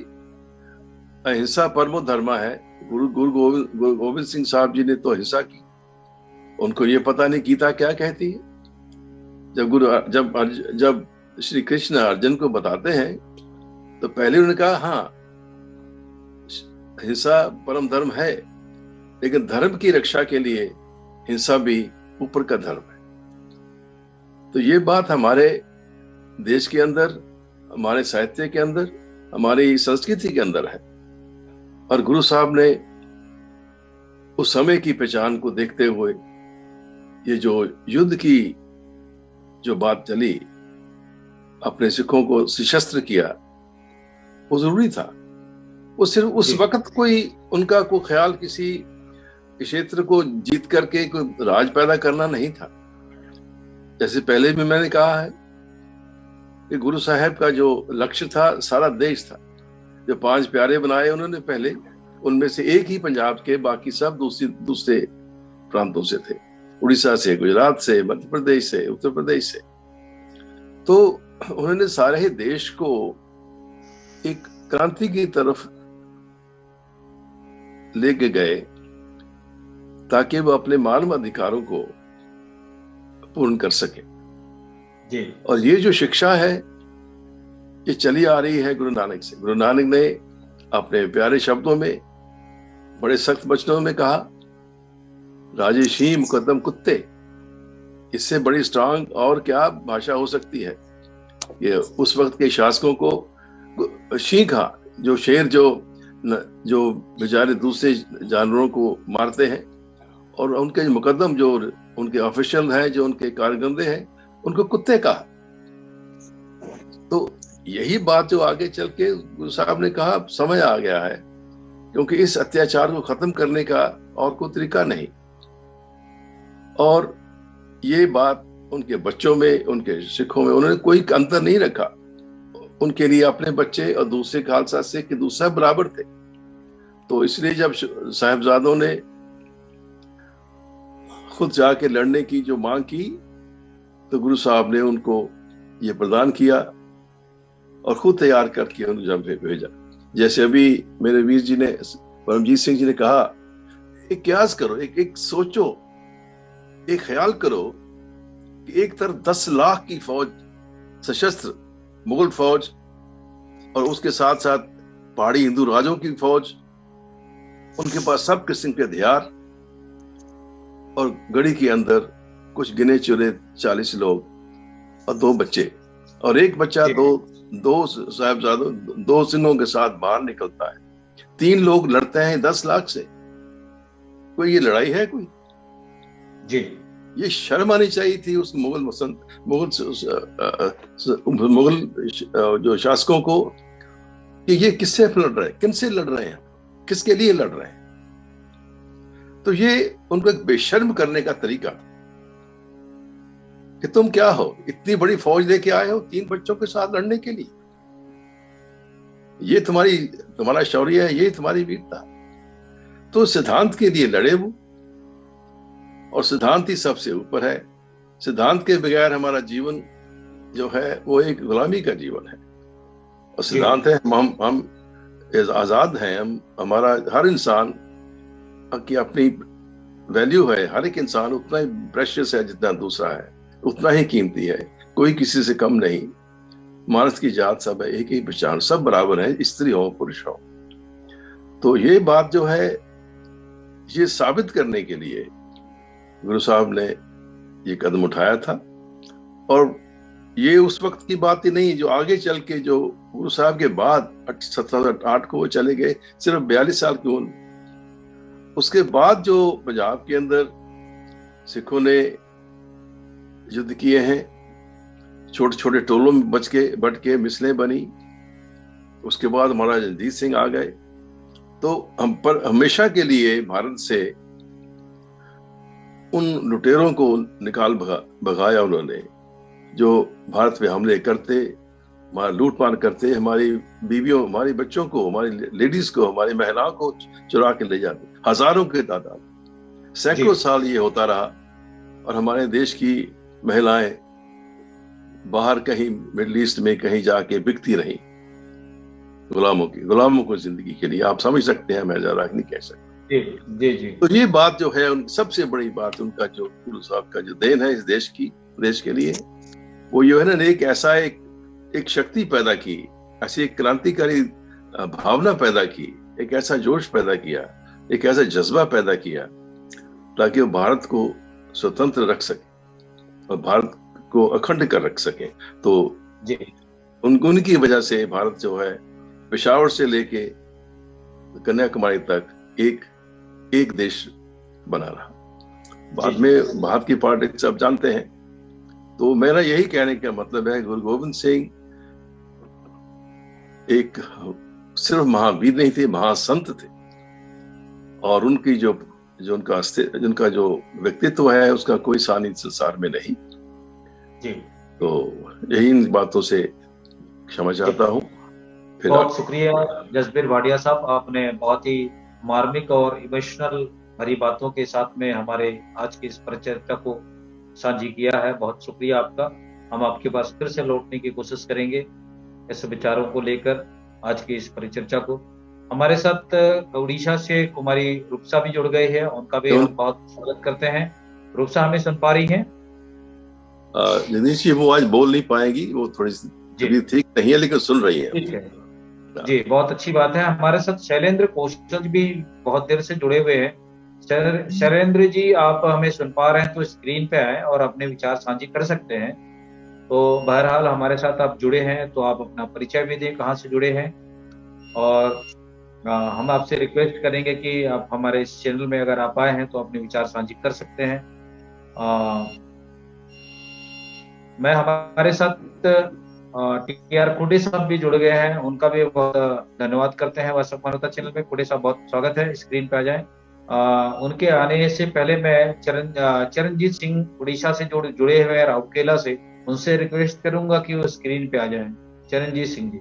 अहिंसा परमो धर्मा है। गुरु गोविंद सिंह साहब जी ने तो अहिंसा की, उनको ये पता नहीं गीता क्या कहती है। जब श्री कृष्ण अर्जुन को बताते हैं तो पहले उन्होंने कहा हाँ हिंसा परम धर्म है, लेकिन धर्म की रक्षा के लिए हिंसा भी ऊपर का धर्म है। तो ये बात हमारे देश के अंदर, हमारे साहित्य के अंदर, हमारी संस्कृति के अंदर है। और गुरु साहब ने उस समय की पहचान को देखते हुए ये जो युद्ध की जो बात चली, अपने सिखों को सशस्त्र किया, वो जरूरी था। वो सिर्फ उस वक्त कोई उनका कोई ख्याल किसी क्षेत्र को जीत करके कोई राज पैदा करना नहीं था। जैसे पहले भी मैंने कहा है कि गुरु साहब का जो लक्ष्य था सारा देश था। जो 5 प्यारे बनाए उन्होंने पहले, उनमें से एक ही पंजाब के, बाकी सब दूसरे प्रांतों से थे, उड़ीसा से, गुजरात से, मध्य प्रदेश से, उत्तर प्रदेश से। तो उन्होंने सारे ही देश को एक क्रांति की तरफ लेके गए ताकि वो अपने मानव अधिकारों को पूर्ण कर सके जी। और ये जो शिक्षा है ये चली आ रही है गुरु नानक से। गुरु नानक ने अपने प्यारे शब्दों में, बड़े सख्त वचनों में कहा, राजेशी मुकद्दम कुत्ते। इससे बड़ी स्ट्रांग और क्या भाषा हो सकती है। ये उस वक्त के शासकों को शी कहा, जो शेर जो बेचारे दूसरे जानवरों को मारते हैं, और उनके मुकद्दम जो उनके ऑफिशियल हैं, जो उनके कारकर्दे हैं, उनको कुत्ते कहा। तो यही बात जो आगे चल के गुरु साहब ने कहा, समय आ गया है, क्योंकि इस अत्याचार को खत्म करने का और कोई तरीका नहीं। और ये बात उनके बच्चों में, उनके सिखों में उन्होंने कोई अंतर नहीं रखा। उनके लिए अपने बच्चे और दूसरे खालसा सिख के दूसरा बराबर थे। तो इसलिए जब साहिबजादों ने खुद जाके लड़ने की जो मांग की, तो गुरु साहब ने उनको ये प्रदान किया और खुद तैयार करके उनको जम पे भेजा। जैसे अभी मेरे वीर जी ने, परमजीत सिंह जी ने कहा, एक क्यास करो, एक सोचो, एक ख्याल करो कि एक तरफ 10 लाख की फौज, सशस्त्र मुगल फौज, और उसके साथ साथ पहाड़ी हिंदू राजों की फौज, उनके पास सब किस्म के हथियार, और गढ़ी के अंदर कुछ गिने चुने 40 लोग और 2 बच्चे, और एक बच्चा दो साहिबजादों, 2 सिंहों के साथ बाहर निकलता है। 3 लोग लड़ते हैं 10 लाख से। कोई ये लड़ाई है कोई? जी, ये शर्म आनी चाहिए थी उस मुगल जो शासकों को, कि ये किससे लड़ रहे हैं, किनसे लड़ रहे हैं, किसके लिए लड़ रहे हैं। तो ये उनको एक बेशर्म करने का तरीका था कि तुम क्या हो, इतनी बड़ी फौज लेके आए हो 3 बच्चों के साथ लड़ने के लिए, ये तुम्हारा शौर्य है, ये तुम्हारी वीरता। तो सिद्धांत के लिए लड़े वो, और सिद्धांत ही सबसे ऊपर है। सिद्धांत के बगैर हमारा जीवन जो है वो एक गुलामी का जीवन है, और सिद्धांत है हम आजाद हैं, हमारा हर इंसान की अपनी वैल्यू है। हर एक इंसान उतना ही प्रेशियस है जितना दूसरा है, उतना ही कीमती है, कोई किसी से कम नहीं। मानस की जात सब है, एक ही पहचान, सब बराबर है, स्त्री हो पुरुष हो। तो ये बात जो है, ये साबित करने के लिए गुरु साहब ने ये कदम उठाया था। और ये उस वक्त की बात ही नहीं, जो आगे चल के, जो गुरु साहब के बाद 1708 को वो चले गए, सिर्फ 42 साल की उम्र। उसके बाद जो पंजाब के अंदर सिखों ने युद्ध किए हैं, छोटे छोटे टोलों में बट के मिसलें बनी। उसके बाद महाराज रणजीत सिंह आ गए। तो हम पर हमेशा के लिए भारत से उन लुटेरों को निकाल भगाया उन्होंने, जो भारत पे हमले करते, हमारा लूटमार करते, हमारी बीवियों, हमारे बच्चों को, हमारी लेडीज को, हमारी महिलाओं को चुरा के ले जाते, हजारों के तादाद। सैकड़ों साल ये होता रहा, और हमारे देश की महिलाएं बाहर कहीं मिडिल ईस्ट में कहीं जाके बिकती रही गुलामों को जिंदगी के लिए। आप समझ सकते हैं, मैं ज्यादा नहीं कह सकता। जी। तो ये बात जो है, उन सबसे बड़ी बात उनका जो गुरु साहब का जो देन है इस देश के लिए, वो ये है ना, एक शक्ति पैदा की, ऐसी एक क्रांतिकारी भावना पैदा की, एक ऐसा जोश पैदा किया, एक ऐसा जज्बा पैदा किया, ताकि वो भारत को स्वतंत्र रख सके और भारत को अखंड कर रख सके। तो उनकी वजह से भारत जो है, पेशावर से लेके कन्याकुमारी तक एक देश बना रहा। बाद में भारत की पॉलिटिक्स आप जानते हैं। तो मेरा यही कहने का मतलब है, गुरु गोविंद सिंह एक सिर्फ महावीर नहीं थे, महासंत थे, और उनकी जो उनका जो व्यक्तित्व है, उसका कोई सानी संसार में नहीं। जी। तो यही इन बातों से क्षमा चाहता हूँ। बहुत शुक्रिया जसबीर वाडिया साहब, आपने बहुत ही मार्मिक और इमोशनल भरी बातों के साथ में हमारे आज की इस परिचर्चा को साझी किया है। बहुत शुक्रिया आपका। हम आपके पास फिर से लौटने की कोशिश करेंगे ऐसे विचारों को लेकर आज की इस परिचर्चा को। हमारे साथ उड़ीसा से कुमारी रूपसा भी जुड़ गए हैं, उनका भी हम बहुत स्वागत करते हैं। रूपसा हमें सुन पा रही हैं? जगदीश जी, वो आज बोल नहीं पाएगी, वो थोड़ी सी ठीक नहीं है, लेकिन सुन रही है। जी, बहुत अच्छी बात है। हमारे साथ शैलेंद्र कौशल भी बहुत देर से जुड़े हुए हैं। शैलेंद्र जी, आप हमें सुन पा रहे हैं तो स्क्रीन पे आए और अपने विचार साझे कर सकते हैं। तो बहरहाल हमारे साथ आप जुड़े हैं, तो आप अपना परिचय भी दें, कहाँ से जुड़े हैं। और हम आपसे रिक्वेस्ट करेंगे कि आप हमारे इस चैनल में अगर आप आए हैं तो अपने विचार साझे कर सकते हैं। मैं हमारे साथ टी.आर. कुडे साहब भी जुड़ गए हैं, उनका भी बहुत धन्यवाद करते हैं व्हाट्सएप मानवता चैनल में। कुडे साहब, बहुत स्वागत है, स्क्रीन पे आ जाएं। उनके आने से पहले मैं चरणजीत सिंह उड़ीसा से जुड़े हुए हैं, राउरकेला से, उनसे रिक्वेस्ट करूंगा कि वो स्क्रीन पे आ जाएं। चरणजीत सिंह जी,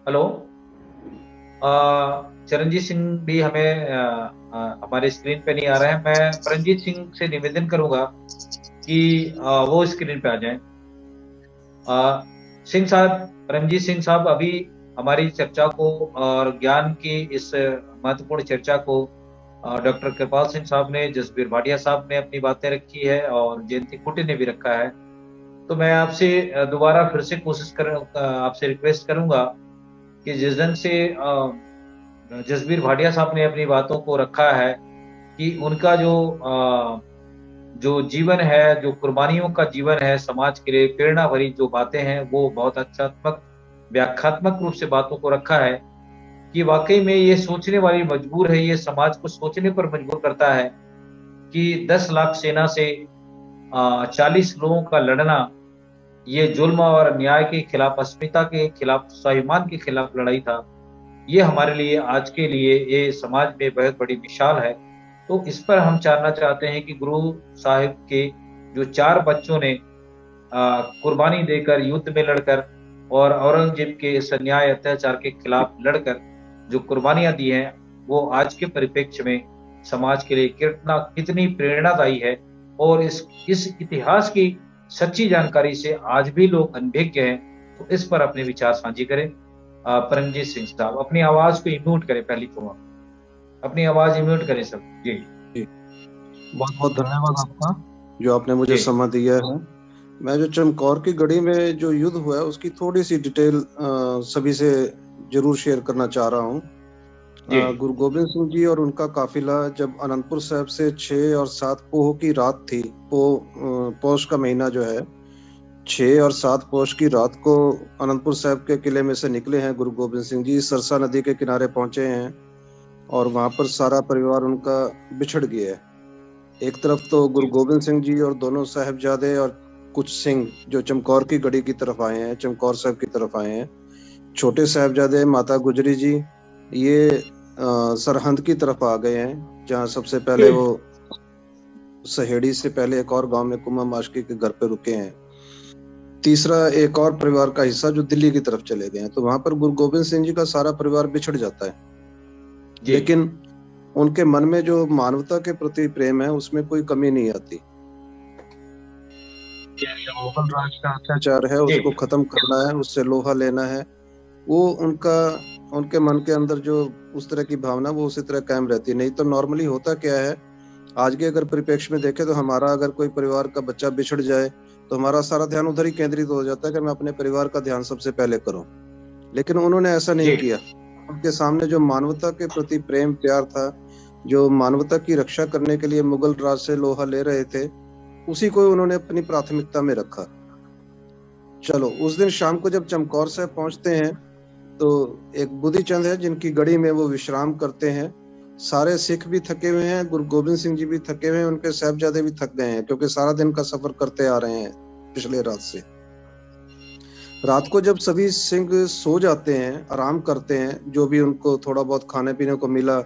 हेलो। चरणजीत सिंह भी हमें हमारे स्क्रीन पे नहीं आ रहे हैं। मैं परमजीत सिंह से निवेदन करूंगा कि वो स्क्रीन पे आ जाएं। सिंह साहब, परमजीत सिंह साहब, अभी हमारी चर्चा को और ज्ञान की इस महत्वपूर्ण चर्चा को डॉक्टर कृपाल सिंह साहब ने, जसबीर भाटिया साहब ने अपनी बातें रखी है और जयंती कुटे ने भी रखा है। तो मैं आपसे दोबारा फिर से आपसे रिक्वेस्ट करूंगा कि जिस ढंग से जसबीर भाटिया साहब ने अपनी बातों को रखा है कि उनका जो जीवन है, जो कुर्बानियों का जीवन है समाज के लिए, प्रेरणा भरी जो बातें हैं, वो बहुत अच्छात्मक, व्याख्यात्मक रूप से बातों को रखा है कि वाकई में ये सोचने वाली मजबूर है, ये समाज को सोचने पर मजबूर करता है कि 10 लाख सेना से 40 लोगों का लड़ना, ये जुल्म और अन्याय के खिलाफ, अस्मिता के खिलाफ, स्वाभिमान के खिलाफ लड़ाई था। ये हमारे लिए, आज के लिए, ये समाज में बहुत बड़ी मिसाल है। तो इस पर हम जानना चाहते हैं कि गुरु साहिब के जो 4 बच्चों ने कुर्बानी देकर, युद्ध में लड़कर और औरंगजेब के इस अन्याय अत्याचार के खिलाफ लड़कर जो कुर्बानियां दी हैं, वो आज के परिप्रेक्ष्य में समाज के लिए कितनी प्रेरणादायी है। और इस इतिहास की सच्ची जानकारी से आज भी लोग अनभिज्ञ हैं। तो इस पर अपने विचार साझे करें। परमजीत सिंह साहब, अपनी आवाज को इम्यूट करें, पहली तो अपनी आवाज इम्यूट करें सब। जी, बहुत बहुत धन्यवाद आपका जो आपने मुझे समय दिया है। मैं जो चमकौर की गढ़ी में जो युद्ध हुआ है उसकी थोड़ी सी डिटेल सभी से जरूर शेयर करना चाह रहा हूँ। गुरु गोविंद सिंह जी और उनका काफिला जब अनंतपुर साहिब से 6 और 7 पोह की रात थी, पौष का महीना जो है, 6 और 7 पौष की रात को अनंतपुर साहिब के किले में से निकले हैं गुरु गोविंद सिंह जी। सरसा नदी के किनारे पहुंचे हैं और वहां पर सारा परिवार उनका बिछड़ गया है। एक तरफ तो गुरु गोविंद सिंह जी और दोनों साहिबजादे और कुछ सिंह जो चमकौर की गढ़ी की तरफ आए हैं, चमकौर साहिब की तरफ आए हैं। छोटे साहिबजादे माता गुजरी जी ये सरहंद की तरफ आ गए हैं, जहाँ सबसे पहले वो सहेड़ी से पहले एक और गांव में कुमा माशकी के घर पे रुके हैं। तीसरा एक और परिवार का हिस्सा जो दिल्ली की तरफ चले गए हैं। तो वहां पर गुरु गोविंद सिंह जी का सारा परिवार बिछड़ जाता है, लेकिन उनके मन में जो मानवता के प्रति प्रेम है उसमें कोई कमी नहीं आती। मुगल राज का अत्याचार है उसको खत्म करना है, उससे लोहा लेना है, वो उनके मन के अंदर जो उस तरह की भावना वो उसी तरह कायम रहती है। नहीं तो नॉर्मली होता क्या है, आज के अगर परिप्रेक्ष्य में देखें तो हमारा अगर कोई परिवार का बच्चा बिछड़ जाए तो हमारा सारा ध्यान उधर ही केंद्रित हो जाता है कि मैं अपने परिवार का ध्यान सबसे पहले करूं। लेकिन उन्होंने ऐसा नहीं किया। उनके सामने जो मानवता के प्रति प्रेम प्यार था, जो मानवता की रक्षा करने के लिए मुगल राज से लोहा ले रहे थे, उसी को उन्होंने अपनी प्राथमिकता में रखा। चलो, उस दिन शाम को जब चमकौर साहिब पहुंचते हैं तो एक बुद्धि चंद है जिनकी गढ़ी में वो विश्राम करते हैं। सारे सिख भी थके हुए हैं, गुरु गोविंद सिंह जी भी थके हुए हैं, उनके साहिबजादे भी थक गए हैं क्योंकि सारा दिन का सफर करते आ रहे हैं पिछले रात से। रात को जब सभी सिंह सो जाते हैं, आराम करते हैं, जो भी उनको थोड़ा बहुत खाने पीने को मिला,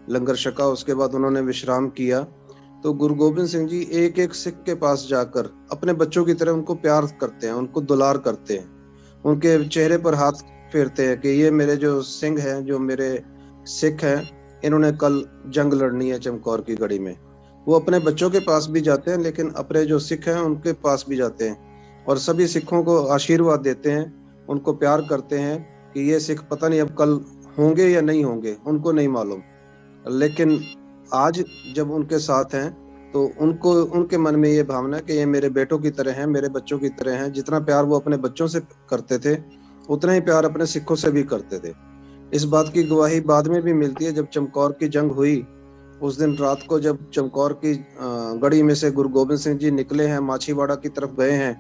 लंगर छका, उसके बाद उन्होंने विश्राम किया, तो गुरु गोविंद सिंह जी एक एक सिख के पास जाकर अपने बच्चों की तरह उनको प्यार करते हैं, उनको दुलार करते हैं, उनके चेहरे पर हाथ फेरते हैं कि ये मेरे जो सिंह हैं, जो मेरे सिख हैं, इन्होंने कल जंग लड़नी है चमकौर की गढ़ी में। वो अपने बच्चों के पास भी जाते हैं, लेकिन अपने जो सिख हैं उनके पास भी जाते हैं और सभी सिखों को आशीर्वाद देते हैं, उनको प्यार करते हैं कि ये सिख पता नहीं अब कल होंगे या नहीं होंगे, उनको नहीं मालूम, लेकिन आज जब उनके साथ हैं तो उनके मन में ये भावना कि ये मेरे बेटों की तरह हैं, मेरे बच्चों की तरह हैं। जितना प्यार वो अपने बच्चों से करते थे, उतना ही प्यार अपने सिखों से भी करते थे। इस बात की गवाही बाद में भी मिलती है। जब चमकौर की जंग हुई उस दिन रात को, जब चमकौर की गढ़ी में से गुरु गोबिंद सिंह जी निकले हैं, माछीवाड़ा की तरफ गए हैं,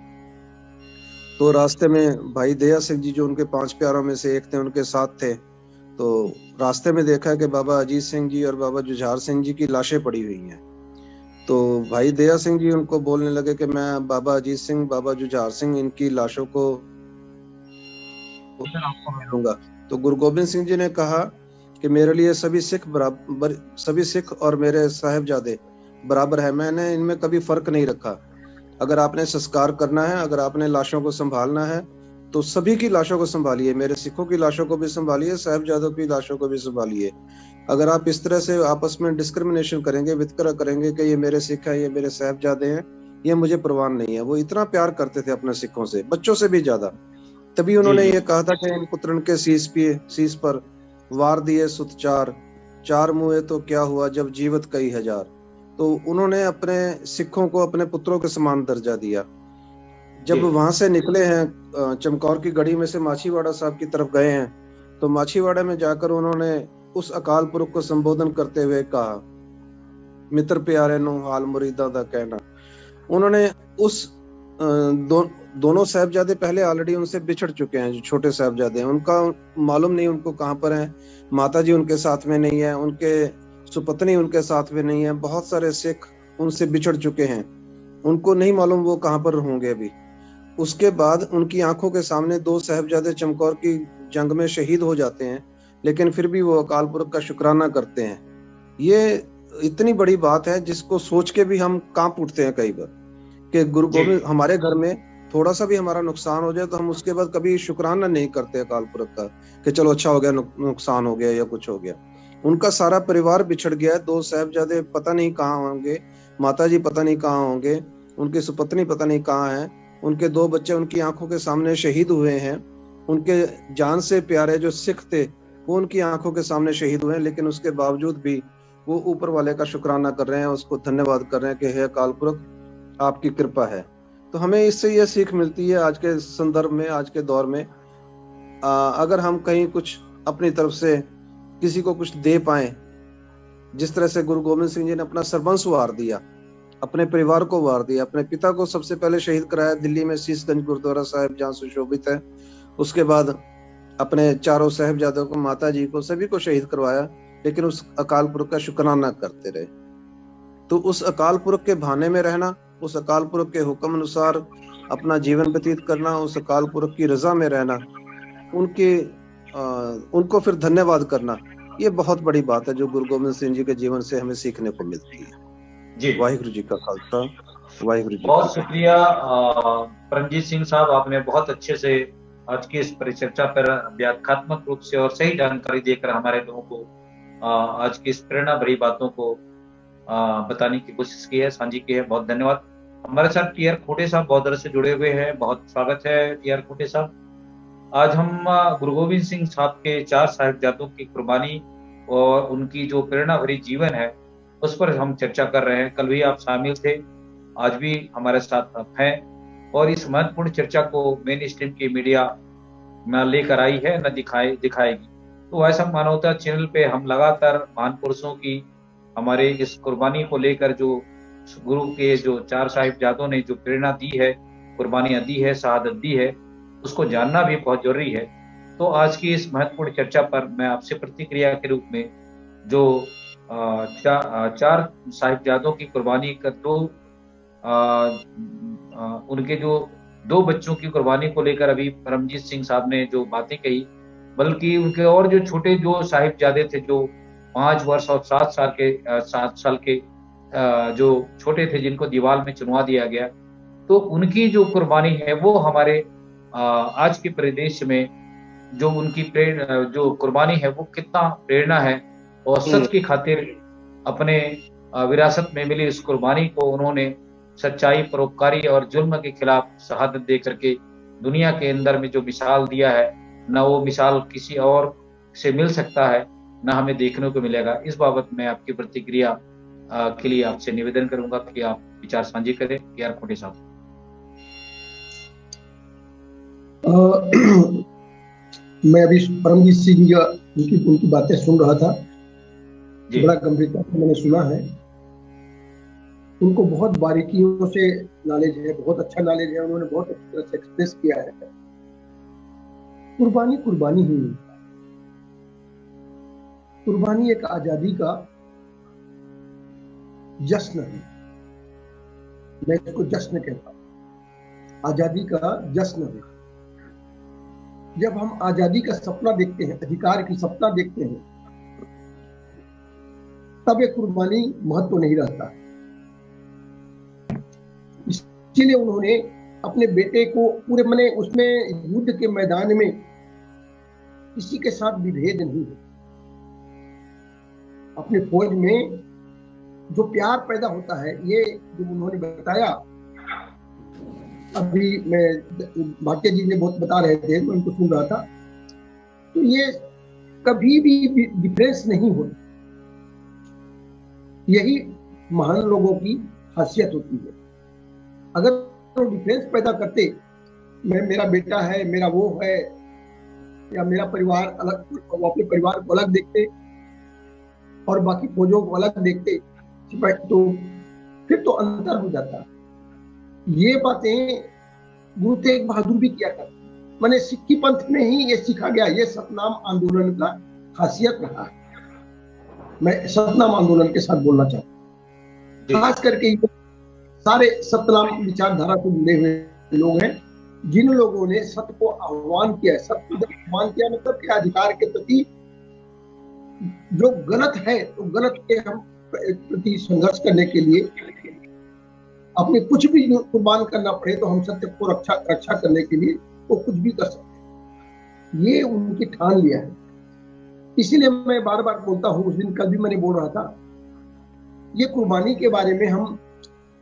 तो रास्ते में भाई दया सिंह जी जो उनके 5 प्यारों में से एक थे, उनके साथ थे। तो रास्ते में देखा कि बाबा अजीत सिंह जी और बाबा जुझार सिंह जी की लाशें पड़ी हुई हैं। तो भाई दया सिंह जी उनको बोलने लगे कि मैं बाबा अजीत सिंह, बाबा जुझार सिंह, इनकी लाशों को आपको मिलूंगा। तो गुरु गोबिंद सिंह जी ने कहा कि मेरे लिए सभी सिख और मेरे साहिबजादे बराबर है, मैंने इनमें कभी फर्क नहीं रखा। अगर आपने संस्कार करना है, अगर आपने लाशों को संभालना है, तो सभी की लाशों को संभालिए, मेरे सिखों की लाशों को भी संभालिए, साहिबजादों की लाशों को भी संभालिए। अगर आप इस तरह से आपस में डिस्क्रिमिनेशन करेंगे, वितकरा करेंगे कि ये मेरे सिख है, ये मेरे साहिबजादे हैं, ये मुझे परवाह नहीं है। वो इतना प्यार करते थे अपने सिखों से, बच्चों से भी ज्यादा। तभी उन्होंने ये कहा था कि इन पुत्रन के शीश पर वार दिए सुत चार मुए तो क्या हुआ जब जीवत कई हजार। तो उन्होंने अपने सिखों को अपने पुत्रों के समान दर्जा दिया। जब वहां से निकले हैं, चमकौर की गढ़ी में से माछीवाड़ा साहब की तरफ गए हैं, तो माछीवाड़ा में जाकर उन्होंने उस अकाल पुरख को संबोधन करते हुए कहा, मित्र प्यारे नो हाल मुरीदा दा कहना। उन्होंने उस दोनों साहबजादे पहले ऑलरेडी उनसे बिछड़ चुके हैं, जो छोटे साहबजादे हैं, उनका मालूम नहीं उनको कहाँ पर है, माता जी उनके साथ में नहीं है, उनके सुपत्नी उनके साथ में नहीं है, बहुत सारे सिख उनसे बिछड़ चुके हैं, उनको नहीं मालूम वो कहाँ पर होंगे अभी। उसके बाद उनकी आंखों के सामने 2 साहबजादे चमकौर की जंग में शहीद हो जाते हैं, लेकिन फिर भी वो अकाल पुरख का शुक्राना करते हैं। ये इतनी बड़ी बात है जिसको सोच के भी हम कांप उठते हैं कई बार कि गुरु गोबिंद, हमारे घर में थोड़ा सा भी हमारा नुकसान हो जाए तो हम उसके बाद कभी शुक्राना नहीं करते अकाल पुरख का कि चलो अच्छा हो गया, नुकसान हो गया या कुछ हो गया। उनका सारा परिवार बिछड़ गया है, 2 साहबजादे पता नहीं कहाँ होंगे, माताजी पता नहीं कहाँ होंगे, उनकी सुपत्नी पता नहीं कहाँ है, उनके 2 बच्चे उनकी आंखों के सामने शहीद हुए हैं, उनके जान से प्यारे जो सिख थे वो उनकी आंखों के सामने शहीद हुए हैं, लेकिन उसके बावजूद भी वो ऊपर वाले का शुक्राना कर रहे हैं, उसको धन्यवाद कर रहे हैं कि हे अकाल पुरख आपकी कृपा है। तो हमें इससे यह सीख मिलती है आज के संदर्भ में, आज के दौर में, अगर हम कहीं कुछ अपनी तरफ से किसी को कुछ दे पाए, जिस तरह से गुरु गोबिंद सिंह जी ने अपना सर्वंस वार दिया, अपने परिवार को वार दिया, अपने पिता को सबसे पहले शहीद कराया दिल्ली में शीशगंज गुरुद्वारा साहिब जहाँ सुशोभित है, उसके बाद अपने चारों साहिबजादों को, माता जी को, सभी को शहीद करवाया, लेकिन उस अकाल पुरख का शुक्राना करते रहे। तो उस अकाल पुरख के भाने में रहना, उस अकाल पुरख के हुक्म अनुसार अपना जीवन व्यतीत करना, उस अकाल पुरख की रजा में रहना, उनको फिर धन्यवाद करना, ये बहुत बड़ी बात है जो गुरु गोबिंद सिंह जी के जीवन से हमें सीखने को मिलती है। जी वाहिगुरु जी का खालसा, वाहिगुरु जी। बहुत शुक्रिया परमजीत सिंह साहब, आपने बहुत अच्छे से आज की इस परिचर्चा पर व्याख्यात्मक रूप से और सही जानकारी देकर हमारे लोगों को आज की इस प्रेरणा भरी बातों को बताने की कोशिश की है, साझी की है। बहुत धन्यवाद। हमारे साथ टी आर खोटे साहब बौद्धर से जुड़े हुए हैं, बहुत स्वागत है टी आर खोटे साहब। आज हम गुरु गोबिंद सिंह साहब के 4 साहिबजादों की कुर्बानी और उनकी जो प्रेरणा भरी जीवन है उस पर हम चर्चा कर रहे हैं। कल भी आप शामिल थे, आज भी हमारे साथ हैं, और इस महत्वपूर्ण चर्चा को मेन स्ट्रीम की मीडिया न लेकर आई है, न दिखाएगी। तो ऐसा मानवता चैनल पे हम लगातार महान पुरुषों की हमारे इस कुर्बानी को लेकर, जो गुरु के जो 4 साहिबजादों ने जो प्रेरणा दी है, कुर्बानियां दी है, शहादत दी है, उसको जानना भी बहुत जरूरी है। तो आज की इस महत्वपूर्ण चर्चा पर मैं आपसे प्रतिक्रिया के रूप में जो 4 साहिबजादों की कुर्बानी कर उनके जो 2 बच्चों की कुर्बानी को लेकर अभी परमजीत सिंह साहब ने जो बातें कही, बल्कि उनके और जो छोटे जो साहिबजादे थे, जो 5 वर्ष और 7 साल के जो छोटे थे, जिनको दीवार में चुनवा दिया गया, तो उनकी जो कुर्बानी है वो हमारे आज के परिदेश में जो उनकी जो कुर्बानी है वो कितना प्रेरणा है, और सच की खातिर अपने विरासत में मिली इस कुर्बानी को उन्होंने सच्चाई, परोपकारी और जुल्म के खिलाफ शहादत दे करके दुनिया के अंदर में जो मिसाल दिया है, न वो मिसाल किसी और से मिल सकता है, न हमें देखने को मिलेगा। इस बाबत मैं आपकी प्रतिक्रिया के लिए आपसे निवेदन करूंगा कि आप विचार साझी करें। टी आर खोटे साहब। मैं अभी परमजीत सिंह जी उनकी बातें सुन रहा था, बड़ा गंभीरता से मैंने सुना है। उनको बहुत बारीकियों से नॉलेज है, बहुत अच्छा नॉलेज है, उन्होंने बहुत अच्छी तरह से एक्सप्रेस किया है। कुर्बानी कुर्बानी ही नहीं, कुर्बानी एक आजादी का जश्न है। मैं इसको जश्न कहता हूं, आजादी का जश्न है। जब हम आजादी का सपना देखते हैं, अधिकार की सपना देखते हैं, तब एक कुर्बानी महत्व नहीं रहता। इसीलिए उन्होंने अपने बेटे को पूरे मने उसमें युद्ध के मैदान में किसी के साथ विभेद नहीं है। अपने फौज में जो प्यार पैदा होता है, ये जो उन्होंने बताया, अभी मैं भाटिया जी ने बहुत बता रहे थे, मैं उनको सुन रहा था, तो ये कभी भी डिफरेंस नहीं होता। यही महान लोगों की खासियत होती है। अगर वो डिफरेंस पैदा करते, मेरा बेटा है, मेरा वो है, या मेरा परिवार अलग, वो अपने परिवार को अलग देखते और बाकी फौजों को अलग देखते, तो फिर तो अंतर हो जाता। ये बातें गुरु तेग बहादुर भी किया करते। मैंने सिक्खी पंथ में ही ये सीखा गया। ये सतनाम आंदोलन का खासियत रहा है। मैं सतनाम आंदोलन के साथ बोलना चाहता हूँ, खास करके सारे सतनाम विचारधारा से जुड़े हुए लोग हैं, जिन लोगों ने सत्य को आह्वान किया है। सत्य को आह्वान किया मतलब कि अधिकार के प्रति जो गलत है, तो गलत के हम प्रति संघर्ष करने के लिए अपने कुछ भी कुर्बान करना पड़े, तो हम सत्य को रक्षा करने के लिए वो कुछ भी कर सकते हैं। ये उनकी ठान लिया है। इसीलिए मैं बार बार बोलता हूँ, उस दिन कल भी मैंने बोल रहा था, ये कुर्बानी के बारे में हम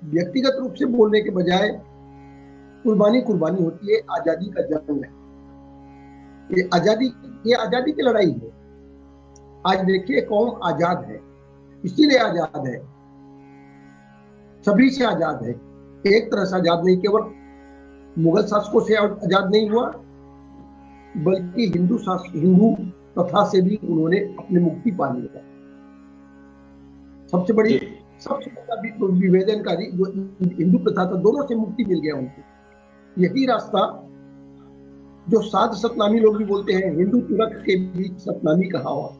व्यक्तिगत रूप से बोलने के बजाय, कुर्बानी कुर्बानी होती है, आजादी का जंग है। ये आजादी की लड़ाई है। आज देखिए कौम आजाद है, इसीलिए आजाद है, सभी से आजाद है। एक तरह से आजाद नहीं, केवल मुगल शासकों से आजाद नहीं हुआ, बल्कि हिंदू प्रथा से भी उन्होंने अपनी मुक्ति पा लिया। सबसे बड़ा विवेचनकारी जो हिंदू प्रथा था, दोनों से मुक्ति मिल गया उनको। यही रास्ता जो साध सतनामी लोग भी बोलते हैं, हिंदू तुरक के बीच सतनामी कहा हुआ।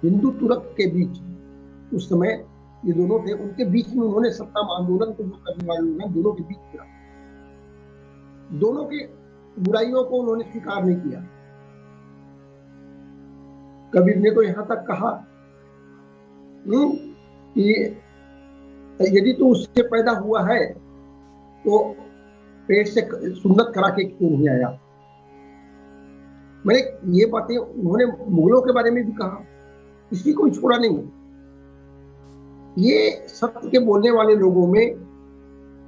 हिंदू तुरक के बीच उस समय ये दोनों थे, उनके बीच में उन्होंने सतनाम आंदोलन को जो करने वाले लोग हैं, दोनों के बीच किया। दोनों की बुराइयों को उन्होंने स्वीकार नहीं किया। कबीर ने तो यहां तक कहा कि यदि तो उससे पैदा हुआ है तो पेट से सुन्नत करा के क्यों नहीं आया। मैंने ये बातें उन्होंने मुगलों के बारे में भी कहा, किसी को छोड़ा नहीं। ये सत्य के बोलने वाले लोगों में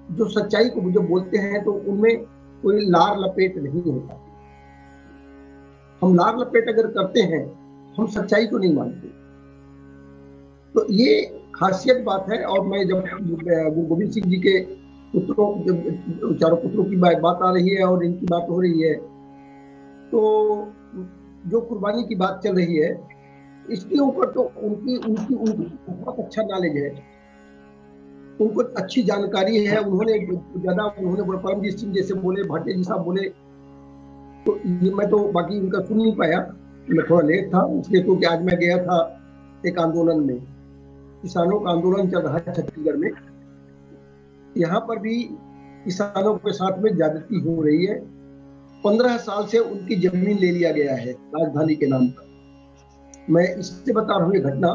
जो सच्चाई को जो बोलते हैं, तो उनमें कोई लार लपेट नहीं होता। हम लार लपेट अगर करते हैं, हम सच्चाई को नहीं मानते। तो ये खासियत बात है। और मैं जब गुरु गोविंद सिंह जी के पुत्रों, चारों पुत्रों की बात आ रही है और इनकी बात हो रही है, तो जो कुर्बानी की बात चल रही है, इसके ऊपर तो उनकी बहुत अच्छा नॉलेज है, उनको अच्छी जानकारी है। उन्होंने परमजीत सिंह जैसे बोले, भाटिया जी साहब बोले, तो ये मैं तो बाकी उनका सुन नहीं पाया, मैं थोड़ा लेट था इसलिए, क्योंकि आज मैं गया था एक आंदोलन में, किसानों का आंदोलन चल रहा है छत्तीसगढ़ में। यहाँ पर भी किसानों के साथ में ज्यादती हो रही है। 15 साल से उनकी जमीन ले लिया गया है राजधानी के नाम पर। मैं इससे बता रहा हूँ ये घटना,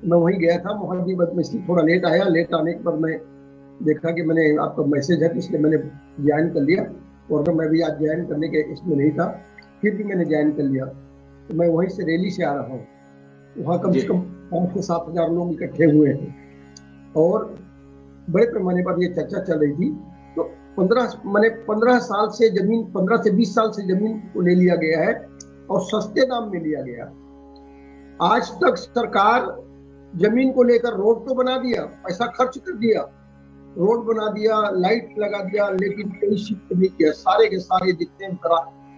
मैं वहीं गया था मोहद्दीबद में, इसलिए थोड़ा लेट आया। लेट आने पर मैं देखा कि मैंने आपका मैसेज है, इसलिए मैंने ज्वाइन कर लिया। और मैं भी आज ज्वाइन करने के इसमें नहीं था, फिर भी मैंने ज्वाइन कर लिया। तो मैं वहीं से रैली से आ रहा हूँ। वहाँ कम से कम 5 से 7 हजार लोग इकट्ठे हुए हैं और बड़े पैमाने पर ये चर्चा चल रही थी। तो 15 साल से जमीन, 15 से 20 साल से जमीन को ले लिया गया है और सस्ते दाम में लिया गया। आज तक सरकार जमीन को लेकर रोड तो बना दिया, पैसा खर्च कर दिया, रोड बना दिया, लाइट लगा दिया, लेकिन कोई शिफ्ट नहीं किया। सारे के सारे जितने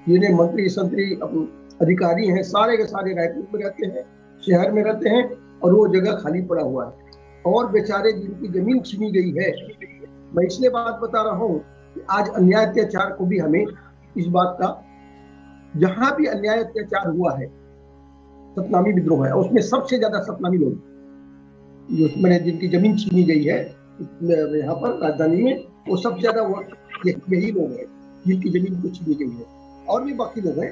जिन्हें मंत्री संतरी अधिकारी हैं, सारे के सारे रायपुर में रहते हैं, शहर में रहते हैं, और वो जगह खाली पड़ा हुआ है। और बेचारे जिनकी जमीन छीनी गई है, मैं इसलिए बात बता रहा हूँ कि आज अन्याय अत्याचार को भी हमें इस बात का, जहां भी अन्याय अत्याचार हुआ है, सतनामी विद्रोह है, उसमें सबसे ज्यादा सतनामी लोग जो मैंने जिनकी जमीन छीनी गई है यहाँ पर राजधानी में, वो सबसे ज्यादा यही लोग हैं जिनकी जमीन को छीनी गई है। और भी बाकी लोग हैं,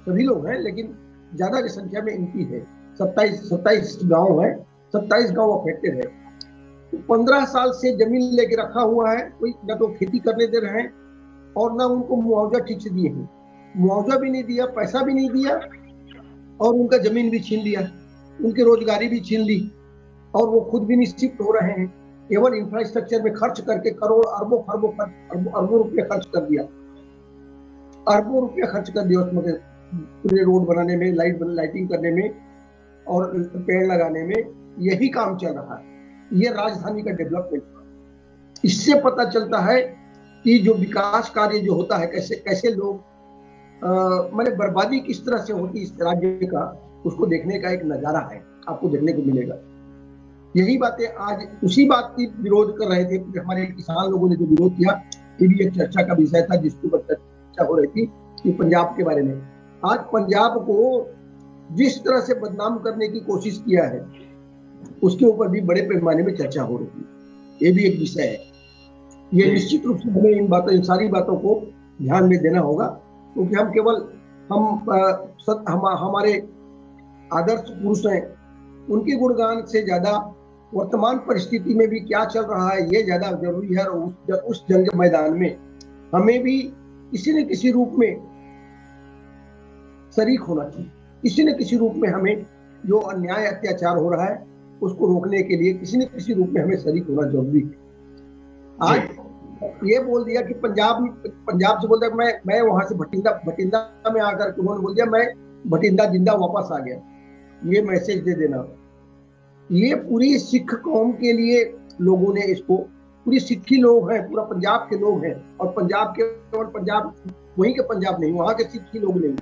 सभी लोग हैं, लेकिन ज्यादा की संख्या में इनकी है। 27 गांव है, 27 गांव अफेक्टेड है। तो 15 साल से जमीन लेके रखा हुआ है, कोई न तो खेती करने दे रहे हैं और ना उनको मुआवजा ठीक से दिए हैं। मुआवजा भी नहीं दिया, पैसा भी नहीं दिया, और उनका जमीन भी छीन लिया, उनकी रोजगारी भी छीन ली, और वो खुद भी निश्चित हो रहे हैं। केवल इंफ्रास्ट्रक्चर में खर्च करके करोड़ अरबों रुपये खर्च कर दिया, अरबों रुपया खर्च कर दिया उसमें, पूरे रोड बनाने में, लाइटिंग करने में और पेड़ लगाने में। यही काम चल रहा है। ये राजधानी का डेवलपमेंट। इससे पता चलता है कि जो विकास कार्य जो होता है, कैसे लोग मैंने बर्बादी किस तरह से होती इस राज्य का, उसको देखने का एक नजारा है, आपको देखने को मिलेगा। यही बातें आज उसी बात की विरोध कर रहे थे हमारे किसान लोगों ने, जो विरोध किया। ये भी एक चर्चा का विषय था जिसके ऊपर चर्चा हो रही थी कि पंजाब के बारे में। आज पंजाब को जिस तरह से बदनाम करने की कोशिश किया है, उसके ऊपर भी बड़े पैमाने में चर्चा हो रही है। ये भी एक विषय है। ये निश्चित रूप से हमें इन सारी बातों को ध्यान में देना होगा, क्योंकि हम केवल हमारे आदर्श पुरुष हैं, उनके गुणगान से ज्यादा वर्तमान परिस्थिति में भी क्या चल रहा है ये ज्यादा जरूरी है। और उस जंग मैदान में हमें भी किसी न किसी रूप में शरीक होना चाहिए। किसी न किसी रूप में हमें जो अन्याय अत्याचार हो रहा है उसको रोकने के लिए किसी न किसी रूप में हमें शरीक होना जरूरी है। आज ये बोल दिया कि पंजाब से बोलता है मैं वहां से भटिंडा में आकर के उन्होंने बोल दिया मैं भटिंडा जिंदा वापस आ गया। ये मैसेज दे देना, ये पूरी सिख कौम के लिए लोगों ने इसको, पूरी सिखी लोग हैं, पूरा पंजाब के लोग हैं, और पंजाब वहीं के पंजाब नहीं, वहां के सिखी लोग नहीं,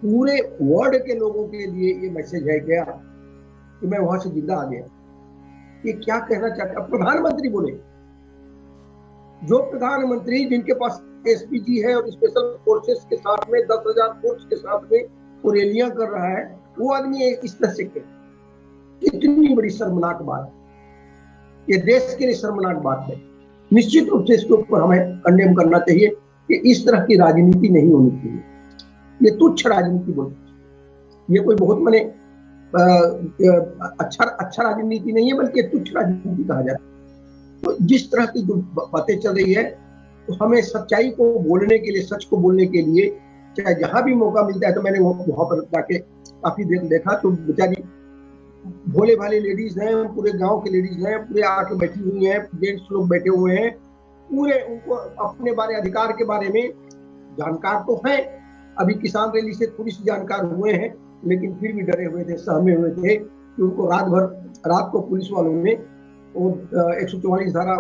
पूरे वर्ल्ड के लोगों के लिए ये मैसेज है क्या कि मैं वहां से जिंदा आ गया। ये क्या कहना चाहते हैं? प्रधानमंत्री बोले, जो प्रधानमंत्री जिनके पास एसपीजी है और स्पेशल फोर्सेस के साथ में 10,000 फोर्स के साथ में वो रैलियां कर रहा है, वो आदमी इस तरह से कितनी बड़ी शर्मनाक बात, ये देश के लिए शर्मनाक बात है। निश्चित रूप से इसके ऊपर हमें कंडेम करना चाहिए कि इस तरह की राजनीति नहीं होनी चाहिए। ये तुच्छ राजनीति बोलते, ये कोई बहुत माने अच्छा राजनीति नहीं है, बल्कि तुच्छ राजनीति कहा जाता है। तो जिस तरह की जो बातें चल रही है, तो हमें सच्चाई को बोलने के लिए, सच को बोलने के लिए, चाहे जहां भी मौका मिलता है, तो मैंने वहां पर जाके काफी देर देखा, तो बेचारी भोले भाले लेडीज हैं, पूरे गांव के लेडीज हैं, पूरे आके बैठी हुई हैं, जेंट्स लोग बैठे हुए हैं, पूरे उनको अपने अधिकार के बारे में जानकार तो है। अभी किसान रैली से थोड़ी सी जानकार हुए हैं, लेकिन फिर भी डरे हुए थे, सहमे हुए थे कि उनको रात को पुलिस वालों ने वो 144 धारा,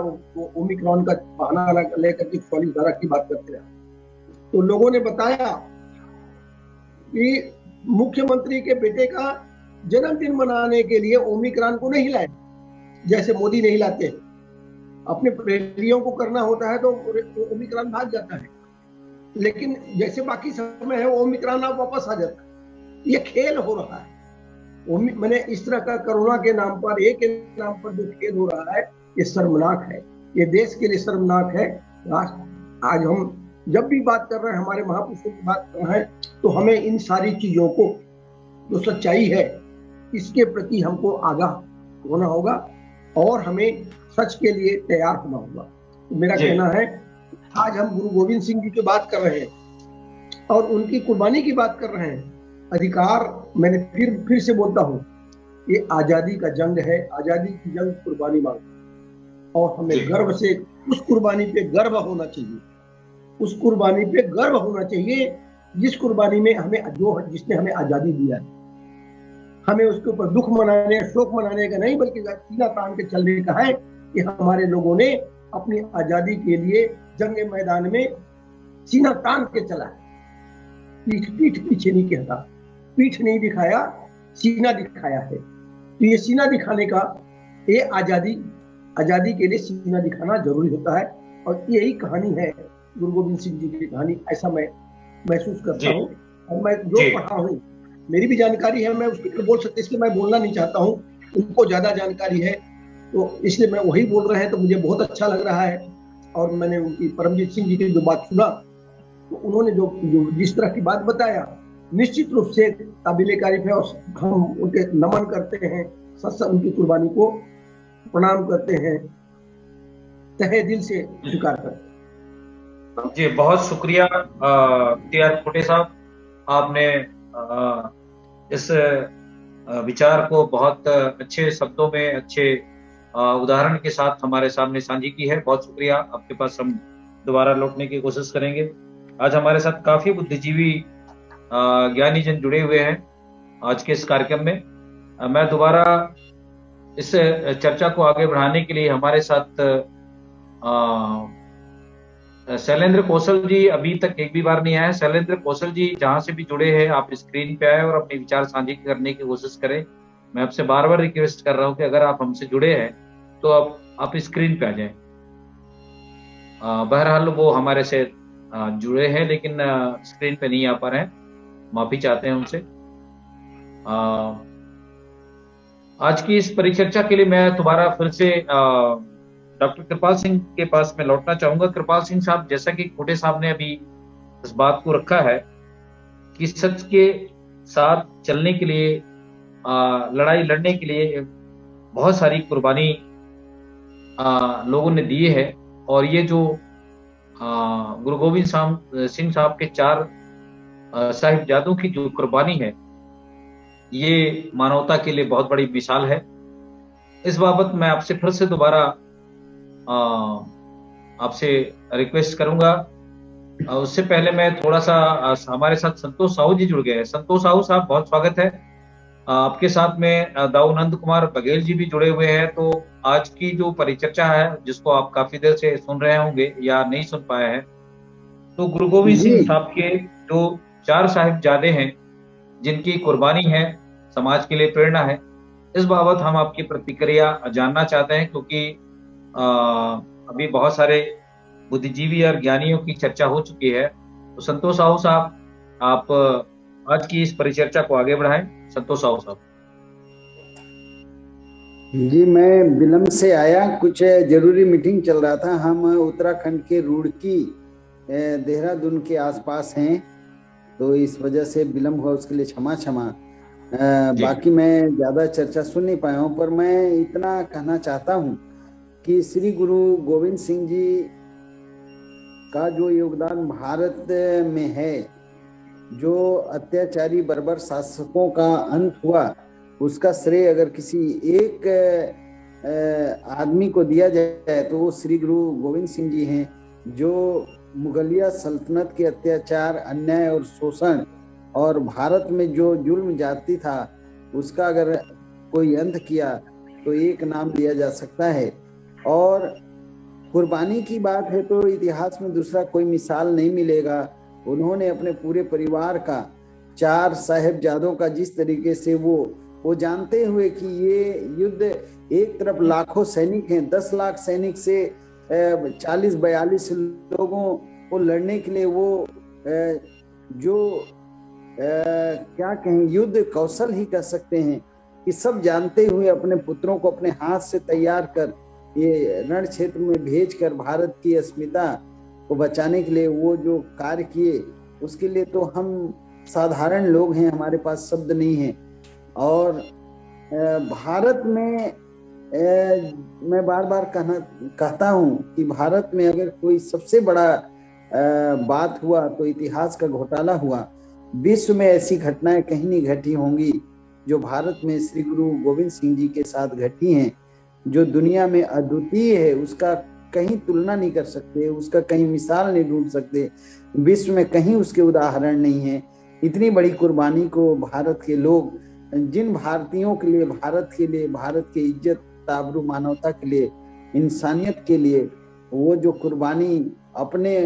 ओमिक्रॉन का बहाना लेकर के 144 धारा की बात करते रहे। तो लोगों ने बताया कि मुख्यमंत्री के बेटे का जन्मदिन मनाने के लिए ओमिक्रॉन को नहीं लाए, जैसे मोदी नहीं लाते। अपने रैलियों को करना होता है तो ओमिक्रॉन भाग जाता है, लेकिन जैसे बाकी समय है ओमिक्रॉन आप वापस आ जाता है। ये खेल हो रहा है। मैंने इस तरह का कोरोना के नाम पर, एक के नाम पर जो खेल हो रहा है, ये शर्मनाक है, ये देश के लिए शर्मनाक है। आज हम जब भी बात कर रहे हैं, हमारे महापुरुषों की बात कर रहे हैं, तो हमें इन सारी चीजों को, जो सच्चाई है, इसके प्रति हमको आगाह होना होगा और हमें सच के लिए तैयार होना होगा। तो मेरा कहना है, आज हम गुरु गोविंद सिंह जी की बात कर रहे हैं और उनकी कुर्बानी की बात कर रहे हैं। अधिकार, मैंने फिर से बोलता हूँ, ये आजादी का जंग है, आजादी की जंग कुर्बानी मांगती, और हमें गर्व से उस कुर्बानी पे गर्व होना चाहिए, उस कुर्बानी पे गर्व होना चाहिए जिस कुर्बानी में जिसने हमें आजादी दिया है। हमें उसके ऊपर दुख मनाने, शोक मनाने का नहीं, बल्कि सीना तान के चलने का है कि हमारे लोगों ने अपनी आजादी के लिए जंग मैदान में सीना तान के चला है। पीठ पीठ पीछे नहीं कहता, पीठ नहीं दिखाया, सीना दिखाया है। तो ये सीना दिखाने का, ये आजादी के लिए सीना दिखाना जरूरी होता है, और यही कहानी है गुरु गोविंद सिंह जी की कहानी, ऐसा मैं महसूस करता हूँ। और मैं जो पढ़ा हूँ, मेरी भी जानकारी है, मैं उसके ऊपर बोल सकते, इसलिए मैं बोलना नहीं चाहता हूँ, उनको ज्यादा जानकारी है तो इसलिए मैं वही बोल रहे हैं, तो मुझे बहुत अच्छा लग रहा है। और मैंने उनकी परमजीत सिंह जी की जो बात सुना, तो उन्होंने जो जिस तरह की बात बताया, निश्चित रूप से काबिले तारीफ है, और हम उनके नमन करते हैं, सच उनकी कुर्बानी को प्रणाम करते हैं, तहे दिल से स्वीकार करते हैं। जी बहुत शुक्रिया टी.आर. खोटे साहब, आपने इस विचार को बहुत अच्छे शब्दों में, अच्छे उदाहरण के साथ हमारे सामने साझी की है। बहुत शुक्रिया, आपके पास हम दोबारा लौटने की कोशिश करेंगे। आज हमारे साथ काफी बुद्धिजीवी ज्ञानी जन जुड़े हुए हैं आज के इस कार्यक्रम में। मैं दोबारा इस चर्चा को आगे बढ़ाने के लिए हमारे साथ शैलेंद्र कौशल जी अभी तक एक भी बार नहीं आए। शैलेंद्र कौशल जी जहां से भी जुड़े हैं, आप स्क्रीन पे आए और अपने विचार साझी करने की कोशिश करें। मैं आपसे बार बार रिक्वेस्ट कर रहा हूं कि अगर आप हमसे जुड़े हैं तो आप स्क्रीन पे आ जाएं। बहरहाल वो हमारे से जुड़े हैं लेकिन स्क्रीन पे नहीं आ पा रहे हैं, माफी चाहते हैं उनसे। आज की इस परिचर्चा के लिए मैं दोबारा फिर से डॉक्टर कृपाल सिंह के पास में लौटना चाहूंगा। कृपाल सिंह साहब, जैसा कि खोटे साहब ने अभी इस बात को रखा है कि सच के साथ चलने के लिए, लड़ाई लड़ने के लिए बहुत सारी कुर्बानी लोगों ने दी है, और ये जो गुरु गोविंद सिंह साहब के 4 साहिबजादों की जो कुर्बानी है, ये मानवता के लिए बहुत बड़ी मिसाल है। इस बाबत मैं आपसे फिर से दोबारा आपसे रिक्वेस्ट करूंगा। उससे पहले मैं थोड़ा सा, हमारे साथ संतोष साहू जी जुड़ गए हैं। संतोष साहू साहब, बहुत स्वागत है आपके साथ में। दाऊ नंद कुमार बघेल जी भी जुड़े हुए हैं। तो आज की जो परिचर्चा है, जिसको आप काफी देर से सुन रहे होंगे या नहीं सुन पाए हैं, तो गुरु गोविंद सिंह साहब के जो 4 साहिबजादे हैं, जिनकी कुर्बानी है, समाज के लिए प्रेरणा है, इस बाबत हम आपकी प्रतिक्रिया जानना चाहते हैं, क्योंकि अभी बहुत सारे बुद्धिजीवी और ज्ञानियों की चर्चा हो चुकी है। तो संतोष साहू साहब, आप आज की इस परिचर्चा को आगे बढ़ाएं। संतोष साहू साहब जी, मैं विलम्ब से आया, कुछ जरूरी मीटिंग चल रहा था। हम उत्तराखंड के रुड़की, देहरादून के आसपास हैं, तो इस वजह से विलम्ब हुआ, उसके लिए क्षमा। बाकी मैं ज्यादा चर्चा सुन नहीं पाया हूँ, पर मैं इतना कहना चाहता हूँ कि श्री गुरु गोविंद सिंह जी का जो योगदान भारत में है, जो अत्याचारी बर्बर शासकों का अंत हुआ, उसका श्रेय अगर किसी एक आदमी को दिया जाए तो वो श्री गुरु गोविंद सिंह जी हैं, जो मुगलिया सल्तनत के अत्याचार, अन्याय और शोषण और भारत में जो जुल्म जाती था, उसका अगर कोई अंत किया तो एक नाम लिया जा सकता है। और कुर्बानी की बात है तो इतिहास में दूसरा कोई मिसाल नहीं मिलेगा। उन्होंने अपने पूरे परिवार का, 4 साहिबजादों का, जिस तरीके से वो जानते हुए कि ये युद्ध, एक तरफ लाखों सैनिक हैं, 10 लाख सैनिक से 40-42 लोगों को लड़ने के लिए वो जो क्या कहें, युद्ध कौशल ही कह सकते हैं, कि सब जानते हुए अपने पुत्रों को अपने हाथ से तैयार कर ये रण क्षेत्र में भेजकर भारत की अस्मिता को बचाने के लिए वो जो कार्य किए, उसके लिए तो हम साधारण लोग हैं, हमारे पास शब्द नहीं है। और भारत में मैं बार बार कहता हूँ कि भारत में अगर कोई सबसे बड़ा बात हुआ तो इतिहास का घोटाला हुआ। विश्व में ऐसी घटनाएं कहीं नहीं घटी होंगी जो भारत में श्री गुरु गोविंद सिंह जी के साथ घटी हैं, जो दुनिया में अद्वितीय है, उसका कहीं तुलना नहीं कर सकते, उसका कहीं मिसाल नहीं ढूंढ सकते, विश्व में कहीं उसके उदाहरण नहीं है। इतनी बड़ी कुर्बानी को भारत के लोग, जिन भारतीयों के लिए, भारत के लिए, भारत की इज्जत, आबरू, मानवता के लिए, इंसानियत के लिए वो जो कुर्बानी, अपने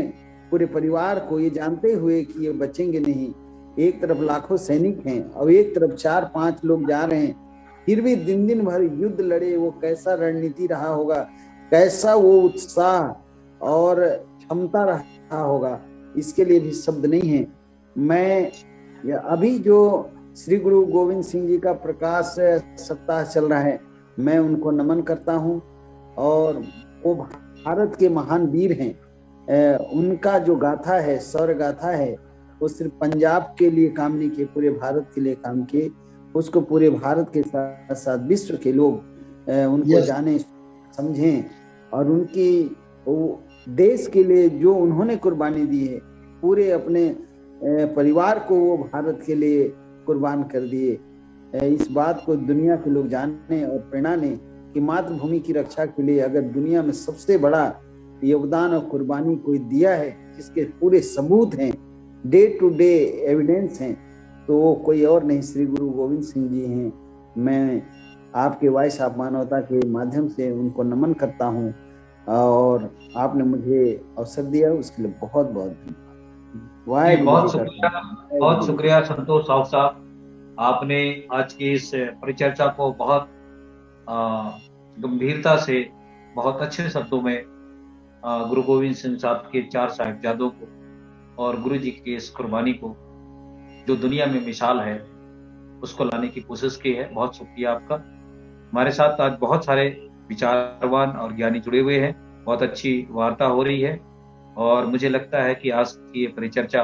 पूरे परिवार को ये जानते हुए कि ये बचेंगे नहीं, एक तरफ लाखों सैनिक हैं और एक तरफ 4-5 लोग जा रहे हैं, फिर भी दिन भर युद्ध लड़े। वो कैसा रणनीति रहा होगा, कैसा वो उत्साह और क्षमता रहा होगा, इसके लिए भी शब्द नहीं है। मैं अभी जो श्री गुरु गोविंद सिंह जी का प्रकाश सप्ताह चल रहा है, मैं उनको नमन करता हूं। और वो भारत के महान वीर हैं, उनका जो गाथा है, शौर्य गाथा है, वो सिर्फ पंजाब के लिए काम नहीं किए, पूरे भारत के लिए काम किए। उसको पूरे भारत के साथ साथ विश्व के लोग उनको जाने समझें, और उनकी देश के लिए जो उन्होंने कुर्बानी दी है, पूरे अपने परिवार को वो भारत के लिए कुर्बान कर दिए। इस बात को दुनिया के लोग जाने और प्रेरणा लें कि मातृभूमि की रक्षा के लिए अगर दुनिया में सबसे बड़ा योगदान और कुर्बानी कोई दिया है, जिसके पूरे सबूत हैं, डे टू डे एविडेंस हैं, तो वो कोई और नहीं, श्री गुरु गोविंद सिंह जी हैं। मैं आपके वॉइस ऑफ मानवता के माध्यम से उनको नमन करता हूँ, और आपने मुझे अवसर दिया उसके लिए बहुत बहुत धन्यवाद। बहुत शुक्रिया संतोष साहब, आपने आज की इस परिचर्चा को बहुत गंभीरता से, बहुत अच्छे शब्दों में गुरु गोविंद सिंह साहब के 4 साहिबजादों को और गुरु जी की इस कुर्बानी को, जो दुनिया में मिसाल है, उसको लाने की कोशिश की है। बहुत शुक्रिया आपका। हमारे साथ आज बहुत सारे विचारवान और ज्ञानी जुड़े हुए हैं, बहुत अच्छी वार्ता हो रही है, और मुझे लगता है कि आज की ये परिचर्चा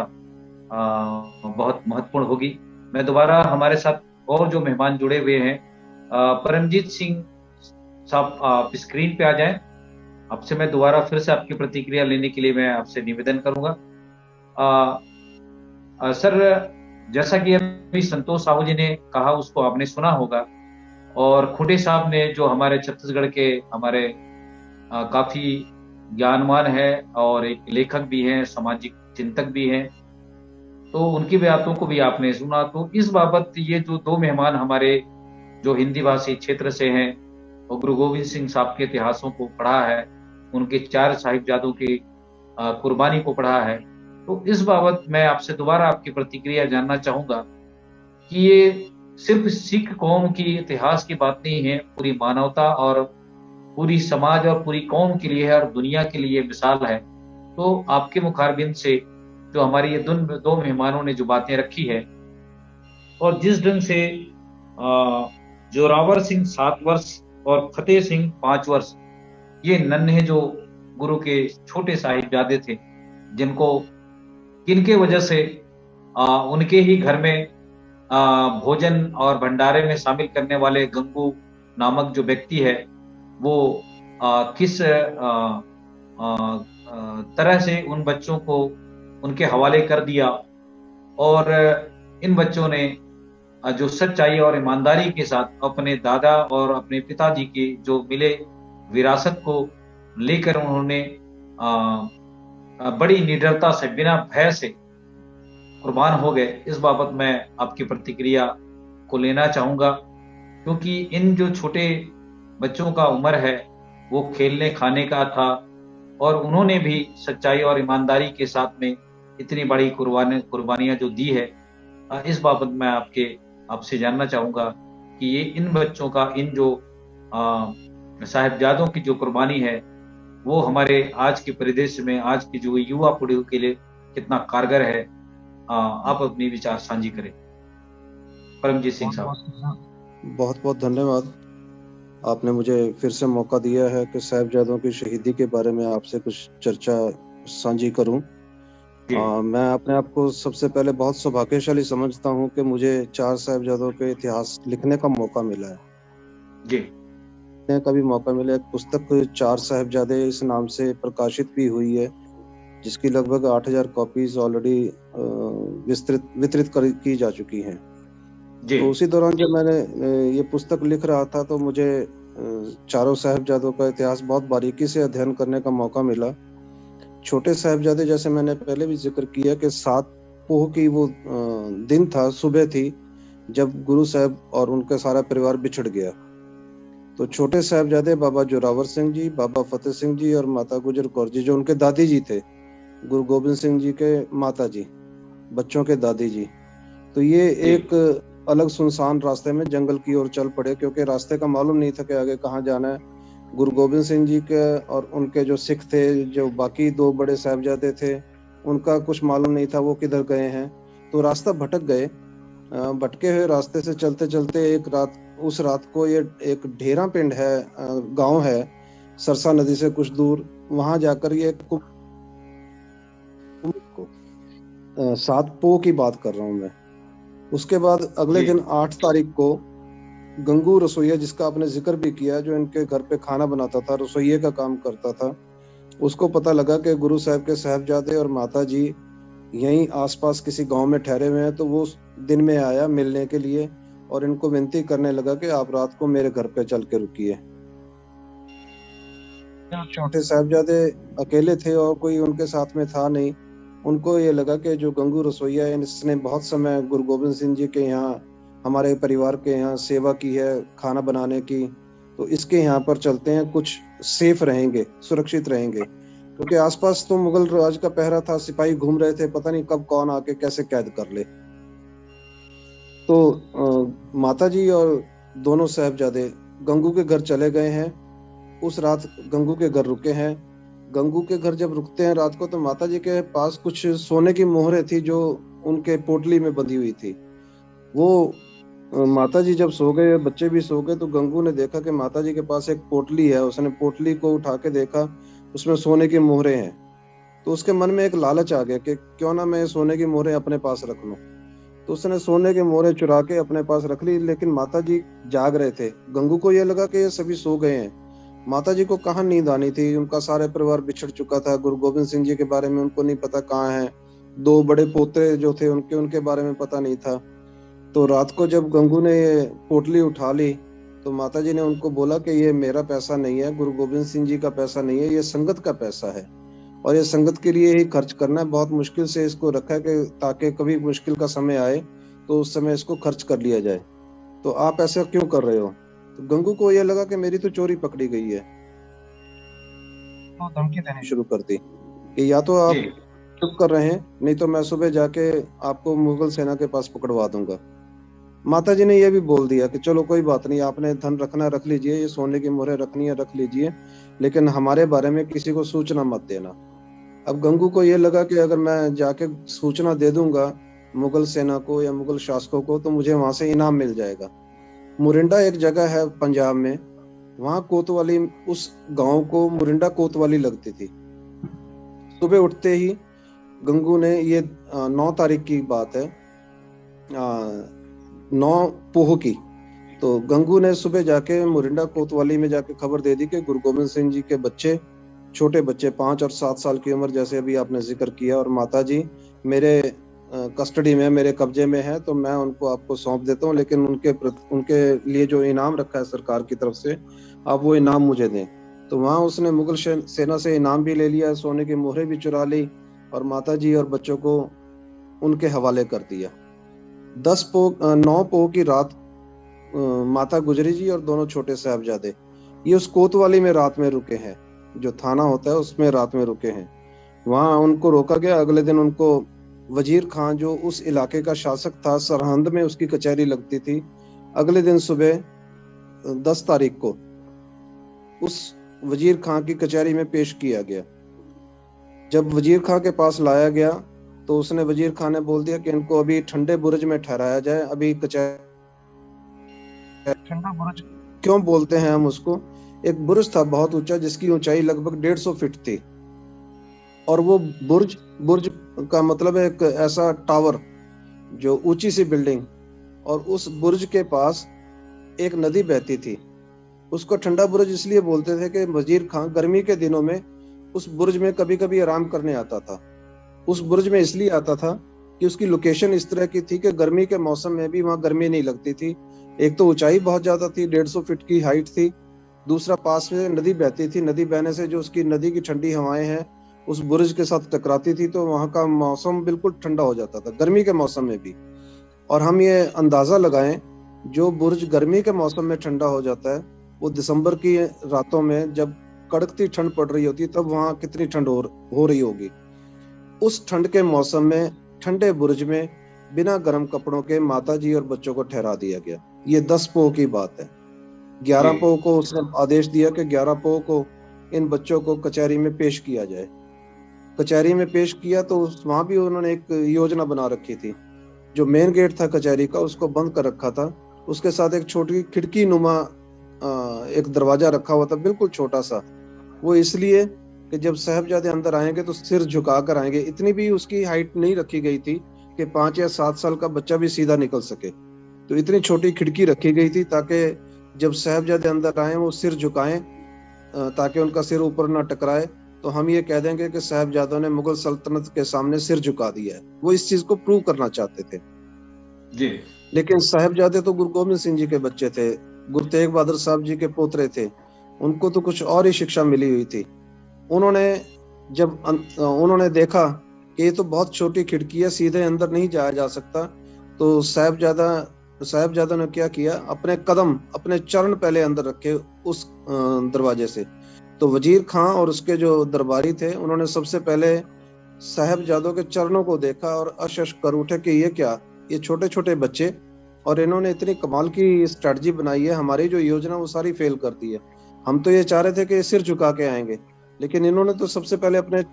बहुत महत्वपूर्ण होगी। मैं दोबारा हमारे साथ और जो मेहमान जुड़े हुए हैं, परमजीत सिंह साहब, आप स्क्रीन पे आ जाएं। आपसे मैं दोबारा फिर से आपकी प्रतिक्रिया लेने के लिए मैं आपसे निवेदन करूंगा। सर, जैसा कि अभी संतोष साहू जी ने कहा, उसको आपने सुना होगा, और खुटे साहब ने, जो हमारे छत्तीसगढ़ के हमारे काफी ज्ञानवान है और एक लेखक भी हैं, सामाजिक चिंतक भी हैं, तो उनकी बातों को भी आपने सुना। तो इस बाबत ये जो 2 मेहमान हमारे जो हिंदी भाषी क्षेत्र से हैं और गुरु गोविंद सिंह साहब के इतिहासों को पढ़ा है, उनके 4 साहिबजादों की कुर्बानी को पढ़ा है, तो इस बाबत मैं आपसे दोबारा आपकी प्रतिक्रिया जानना चाहूंगा कि ये सिर्फ सिख कौम की इतिहास की बात नहीं है, पूरी मानवता और पूरी समाज और पूरी कौम के लिए है और दुनिया के लिए मिसाल है। तो आपके मुखारबिंद से जो हमारी ये 2 मेहमानों ने जो बातें रखी है, और जिस ढंग से जोरावर सिंह 7 वर्ष और फतेह सिंह 5 वर्ष, ये नन्हे जो गुरु के छोटे साहिबजादे थे, जिनके वजह से उनके ही घर में भोजन और भंडारे में शामिल करने वाले गंगू नामक जो व्यक्ति है, वो किस तरह से उन बच्चों को उनके हवाले कर दिया, और इन बच्चों ने जो सच्चाई और ईमानदारी के साथ अपने दादा और अपने पिताजी की जो मिले विरासत को लेकर उन्होंने बड़ी निडरता से, बिना भय से कुर्बान हो गए। इस बाबत मैं आपकी प्रतिक्रिया को लेना चाहूंगा, क्योंकि इन जो छोटे बच्चों का उम्र है वो खेलने खाने का था, और उन्होंने भी सच्चाई और ईमानदारी के साथ में इतनी बड़ी कुर्बानियां जो दी है। इस बाबत मैं आपसे जानना चाहूंगा कि ये इन बच्चों का, इन जो साहिबजादों की जो कुर्बानी है, वो हमारे आज के परिदृश्य में, आज की जो युवा पीढ़ी के लिए कितना कारगर है। आप अपनी विचार साझी करें। परमजीत सिंह साहब, बहुत बहुत धन्यवाद। आपने मुझे फिर से मौका दिया है कि साहिबजादों की शहीदी के बारे में आपसे कुछ चर्चा साझी करूं। मैं अपने आप को सबसे पहले बहुत सौभाग्यशाली समझता हूं कि मुझे 4 साहिबजादों के इतिहास लिखने का मौका मिला है। जी, का भी मौका मिला। एक पुस्तक 4 साहिबजादे इस नाम से प्रकाशित भी हुई है, जिसकी लगभग 8000 कॉपीज ऑलरेडी वितरित की जा चुकी हैं। तो उसी दौरान जब मैंने ये पुस्तक लिख रहा था, तो मुझे 4 साहिबजादों का इतिहास बहुत बारीकी से अध्ययन करने का मौका मिला। छोटे साहिबजादे, जैसे मैंने पहले भी जिक्र किया कि 7 पोह की वो दिन था, सुबह थी, जब गुरु साहब और उनका सारा परिवार बिछड़ गया। तो छोटे साहिबजादे बाबा जोरावर सिंह जी, बाबा फतेह सिंह जी और माता गुजर कौर जी, जो उनके दादी जी थे, गुरु गोविंद सिंह जी के माता जी, बच्चों के दादी जी, तो ये एक अलग सुनसान रास्ते में जंगल की ओर चल पड़े, क्योंकि रास्ते का मालूम नहीं था कि आगे कहाँ जाना है। गुरु गोविंद सिंह जी के और उनके जो सिख थे, जो बाकी 2 बड़े साहिबजादे थे, उनका कुछ मालूम नहीं था वो किधर गए हैं। तो रास्ता भटक गए। भटके हुए रास्ते से चलते चलते उस रात को ये एक ढेरा पिंड है, गांव है सरसा नदी से कुछ दूर, वहां जाकर ये 7 पो की बात कर रहा हूं मैं। उसके बाद अगले दिन 8 तारीख को गंगू रसोइया, जिसका आपने जिक्र भी किया, जो इनके घर पे खाना बनाता था, रसोइये का काम करता था, उसको पता लगा कि गुरु साहब के साहबजादे और माता जी यहीं आसपास किसी गांव में ठहरे हुए हैं। तो वो उस दिन में आया मिलने के लिए और इनको विनती करने लगा कि आप रात को मेरे घर पे चल के रुकिए। छोटे साहबजादे अकेले थे और कोई उनके साथ में था नहीं। उनको ये लगा कि जो गंगू रसोइया है, इसने बहुत समय गुरु गोविंद सिंह जी के यहाँ, हमारे परिवार के यहाँ सेवा की है खाना बनाने की, तो इसके यहाँ पर चलते हैं, कुछ सेफ रहेंगे, सुरक्षित रहेंगे, क्योंकि आसपास तो मुगल राज का पहरा था, सिपाही घूम रहे थे, पता नहीं कब कौन आके कैसे कैद कर ले। तो माता जी और दोनों साहबजादे गंगू के घर चले गए हैं। उस रात गंगू के घर रुके हैं। गंगू के घर जब रुकते हैं रात को, तो माता जी के पास कुछ सोने की मोहरें थी जो उनके पोटली में बंधी हुई थी। वो माता जी जब सो गए, बच्चे भी सो गए, तो गंगू ने देखा कि माता जी के पास एक पोटली है। उसने पोटली को उठा के देखा, उसमें सोने की मोहरें हैं। तो उसके मन में एक लालच आ गया कि क्यों ना मैं सोने की मोहरें अपने पास रख लूं। तो उसने सोने की मोहरें चुरा के अपने पास रख ली, लेकिन माता जी जाग रहे थे। गंगू को यह लगा कि ये सभी सो गए हैं। माता जी को कहाँ नींद आनी थी, उनका सारे परिवार बिछड़ चुका था। गुरु गोविंद सिंह जी के बारे में उनको नहीं पता कहाँ है, 2 बड़े पोते जो थे उनके बारे में पता नहीं था। तो रात को जब गंगू ने ये पोटली उठा ली, तो माता जी ने उनको बोला कि ये मेरा पैसा नहीं है, गुरु गोविंद सिंह जी का पैसा नहीं है, ये संगत का पैसा है और ये संगत के लिए ही खर्च करना है। बहुत मुश्किल से इसको रखा है कि ताकि कभी मुश्किल का समय आए तो उस समय इसको खर्च कर लिया जाए। तो आप ऐसा क्यों कर रहे हो? तो गंगू को यह लगा कि मेरी तो चोरी पकड़ी गई है। तो धमकी देनी शुरू कर दी कि या तो आप चुप कर रहे हैं, नहीं तो मैं सुबह जाके आपको मुगल सेना के पास पकड़वा दूंगा। माता जी ने यह भी बोल दिया कि चलो कोई बात नहीं, आपने धन रखना रख लीजिए, ये सोने की मोहरें रखनी है रख लीजिए, लेकिन हमारे बारे में किसी को सूचना मत देना। अब गंगू को यह लगा कि अगर मैं जाके सूचना दे दूंगा मुगल सेना को या मुगल शासकों को, तो मुझे वहां से इनाम मिल जाएगा। मुरिंडा एक जगह है पंजाब में, वहां कोतवाली, उस गांव को मुरिंडा कोतवाली लगती थी। सुबह उठते ही गंगू ने, ये 9 तारीख की बात है, 9 पोह की, तो गंगू ने सुबह जाके मुरिंडा कोतवाली में जाके खबर दे दी कि गुरु गोविंद सिंह जी के बच्चे, छोटे बच्चे 5 और 7 साल की उम्र, जैसे अभी आपने जिक्र किया, और माता जी मेरे कस्टडी में, मेरे कब्जे में है, तो मैं उनको आपको सौंप देता हूँ, लेकिन उनके लिए जो इनाम रखा है सरकार की तरफ से, आप वो इनाम मुझे दें। तो वहां उसने मुगल सेना से इनाम भी ले लिया, सोने की मोहरें भी चुरा ली और माता जी और बच्चों को उनके हवाले कर दिया। 9 पोह की रात माता गुजरी जी और दोनों छोटे साहबजादे ये उस कोतवाली में रात में रुके हैं, जो थाना होता है उसमें रात में रुके हैं। वहां उनको रोका गया। अगले दिन उनको वजीर खान, जो उस इलाके का शासक था, सरहंद में उसकी कचहरी लगती थी, अगले दिन सुबह 10 तारीख को उस वजीर खान की कचहरी में पेश किया गया। जब वजीर खान के पास लाया गया तो उसने, वजीर खान ने बोल दिया कि इनको अभी ठंडे बुर्ज में ठहराया जाए। अभी कचहरी, ठंडा बुर्ज क्यों बोलते हैं हम उसको, एक बुर्ज था बहुत ऊंचा, जिसकी ऊंचाई लगभग 150 फीट थी, और वो बुर्ज का मतलब है एक ऐसा टावर, जो ऊंची सी बिल्डिंग, और उस बुर्ज के पास एक नदी बहती थी। उसको ठंडा बुर्ज इसलिए बोलते थे कि वजीर खान गर्मी के दिनों में उस बुर्ज में कभी कभी आराम करने आता था। उस बुर्ज में इसलिए आता था कि उसकी लोकेशन इस तरह की थी कि गर्मी के मौसम में भी वहां गर्मी नहीं लगती थी। एक तो ऊंचाई बहुत ज्यादा थी, 150 फीट की हाइट थी, दूसरा पास में नदी बहती थी, नदी बहने से जो उसकी नदी की ठंडी हवाएं हैं उस बुर्ज के साथ टकराती थी, तो वहां का मौसम बिल्कुल ठंडा हो जाता था गर्मी के मौसम में भी। और हम ये अंदाजा लगाएं, जो बुर्ज गर्मी के मौसम में ठंडा हो जाता है, वो दिसंबर की रातों में जब कड़कती ठंड पड़ रही होती, तब वहां कितनी ठंड हो रही होगी। उस ठंड के मौसम में ठंडे बुर्ज में बिना गर्म कपड़ों के माताजी और बच्चों को ठहरा दिया गया। ये 10 पो की बात है। 11 पो को उसने आदेश दिया कि 11 पो को इन बच्चों को कचहरी में पेश किया जाए। कचहरी में पेश किया तो वहां भी उन्होंने एक योजना बना रखी थी। जो मेन गेट था कचहरी का उसको बंद कर रखा था, उसके साथ एक छोटी खिड़की नुमा एक दरवाजा रखा हुआ था, बिल्कुल छोटा सा। वो इसलिए कि जब साहबजादे अंदर आएंगे तो सिर झुका कर आएंगे। इतनी भी उसकी हाइट नहीं रखी गई थी कि 5 या 7 साल का बच्चा भी सीधा निकल सके। तो इतनी छोटी खिड़की रखी गई थी ताकि जब साहबजादे अंदर आए वो सिर झुकाएं, ताकि उनका सिर ऊपर ना टकराए, तो हम ये कह देंगे कि साहबजादों ने मुगल सल्तनत के सामने सिर झुका दिया है। वो इस चीज को प्रूव करना चाहते थे जी। लेकिन साहबजादे तो गुरु गोबिंद सिंह जी के बच्चे थे, गुरु तेग बहादुर साहब जी के पोतरे थे। उनको तो कुछ और ही शिक्षा मिली हुई थी। उन्होंने देखा कि ये तो बहुत छोटी खिड़की है, सीधे अंदर नहीं जाया जा सकता। तो साहबजादा ने क्या किया, अपने चरण पहले अंदर रखे उस दरवाजे से। तो वजीर खां और उसके जो दरबारी थे उन्होंने सबसे पहले साहबजादों के चरणों को देखा और अशश कर उठे कि ये क्या, ये छोटे छोटे बच्चे, और इन्होंने इतनी कमाल की स्ट्रेटजी बनाई है, हमारी जो योजना वो सारी फेल कर दी है। हम तो ये चाह रहे थे कि सिर झुका के आएंगे, लेकिन इन्होंने तो सबसे पहले अपने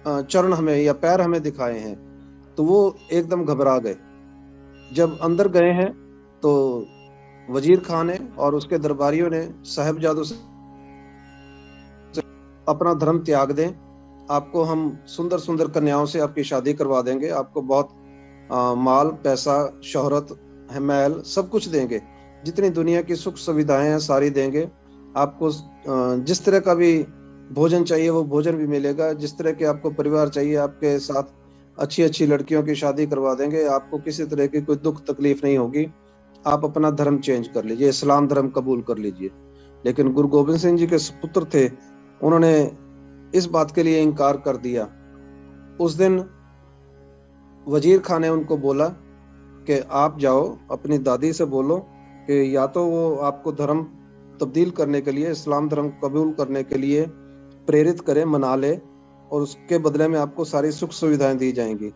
चरण हमें या पैर हमें दिखाए हैं। तो वो एकदम घबरा गए। जब अंदर गए हैं तो वजीर खान ने और उसके दरबारियों ने साहबजादों से अपना धर्म त्याग दें, आपको हम सुंदर सुंदर कन्याओं से आपकी शादी करवा देंगे, आपको बहुत माल पैसा शोहरत महल सब कुछ देंगे, जितनी दुनिया की सुख सुविधाएं हैं सारी देंगे आपको। जिस तरह का भी भोजन चाहिए वो भोजन भी मिलेगा, जिस तरह के आपको परिवार चाहिए आपके साथ अच्छी अच्छी लड़कियों की शादी करवा देंगे, आपको किसी तरह की कोई दुख तकलीफ नहीं होगी, आप अपना धर्म चेंज कर लीजिए, इस्लाम धर्म कबूल कर लीजिए। लेकिन गुरु गोबिंद सिंह जी के पुत्र थे, उन्होंने इस बात के लिए इनकार कर दिया। उस दिन वजीर खान ने उनको बोला कि आप जाओ अपनी दादी से बोलो कि या तो वो आपको धर्म तब्दील करने के लिए, इस्लाम धर्म कबूल करने के लिए प्रेरित करे, मना ले, और उसके बदले में आपको सारी सुख सुविधाएं दी जाएंगी।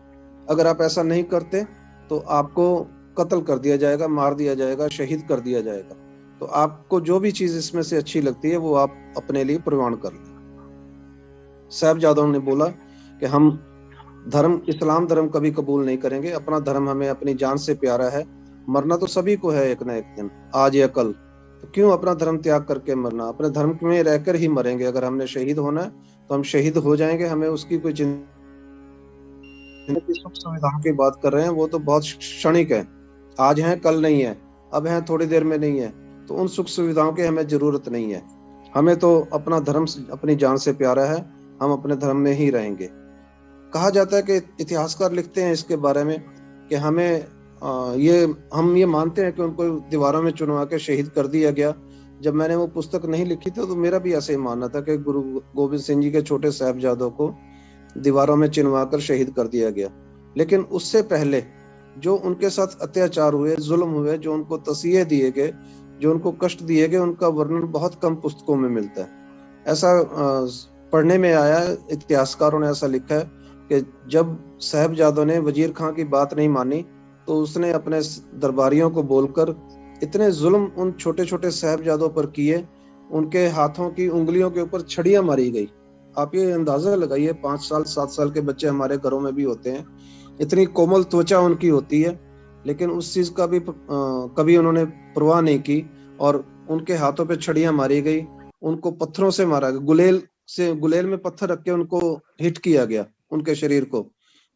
अगर आप ऐसा नहीं करते तो आपको कत्ल कर दिया जाएगा, मार दिया जाएगा, शहीद कर दिया जाएगा। तो आपको जो भी चीज इसमें से अच्छी लगती है वो आप अपने लिए प्रवान कर लें। साहबजादों ने बोला कि हम इस्लाम धर्म कभी कबूल नहीं करेंगे, अपना धर्म हमें अपनी जान से प्यारा है, मरना तो सभी को है एक ना एक दिन, आज या कल, तो क्यों अपना धर्म त्याग करके मरना, अपने धर्म में रहकर ही मरेंगे। अगर हमने शहीद होना है तो हम शहीद हो जाएंगे, हमें उसकी कोई चिंता। सुख सुविधाओं की बात कर रहे हैं वो तो बहुत क्षणिक है, आज है कल नहीं है, अब है थोड़ी देर में नहीं है, तो उन सुख सुविधाओं की हमें जरूरत नहीं है। हमें तो अपना धर्म अपनी जान से प्यारा है, हम अपने धर्म में ही रहेंगे। कहा जाता है कि इतिहासकार लिखते हैं इसके बारे में कि हम ये मानते हैं कि उनको दीवारों में चुनवा के शहीद कर दिया गया। जब मैंने वो पुस्तक नहीं लिखी थी तो मेरा भी ऐसे ही मानना था कि गुरु गोबिंद सिंह जी के छोटे साहबजादों को दीवारों में चिनवा कर शहीद कर दिया गया। लेकिन उससे पहले जो उनके साथ अत्याचार हुए, जुल्म हुए, जो उनको तसीहे दिए गए, जो उनको कष्ट दिए गए, उनका वर्णन बहुत कम पुस्तकों में मिलता है। ऐसा पढ़ने में आया, इतिहासकारों ने ऐसा लिखा है कि जब साहबजादों ने वजीर खां की बात नहीं मानी तो उसने अपने दरबारियों को बोलकर इतने जुल्म उन छोटे छोटे साहबजादों पर किए, उनके हाथों की उंगलियों के ऊपर छड़ियां मारी गई। आप ये अंदाजा लगाइए, 5 साल 7 साल के बच्चे हमारे घरों में भी होते हैं, इतनी कोमल त्वचा उनकी होती है, लेकिन उस चीज का भी कभी उन्होंने परवाह नहीं की और उनके हाथों पे छड़ियां मारी गई, उनको पत्थरों से मारा गया, गुलेल में पत्थर रख के उनको हिट किया गया उनके शरीर को।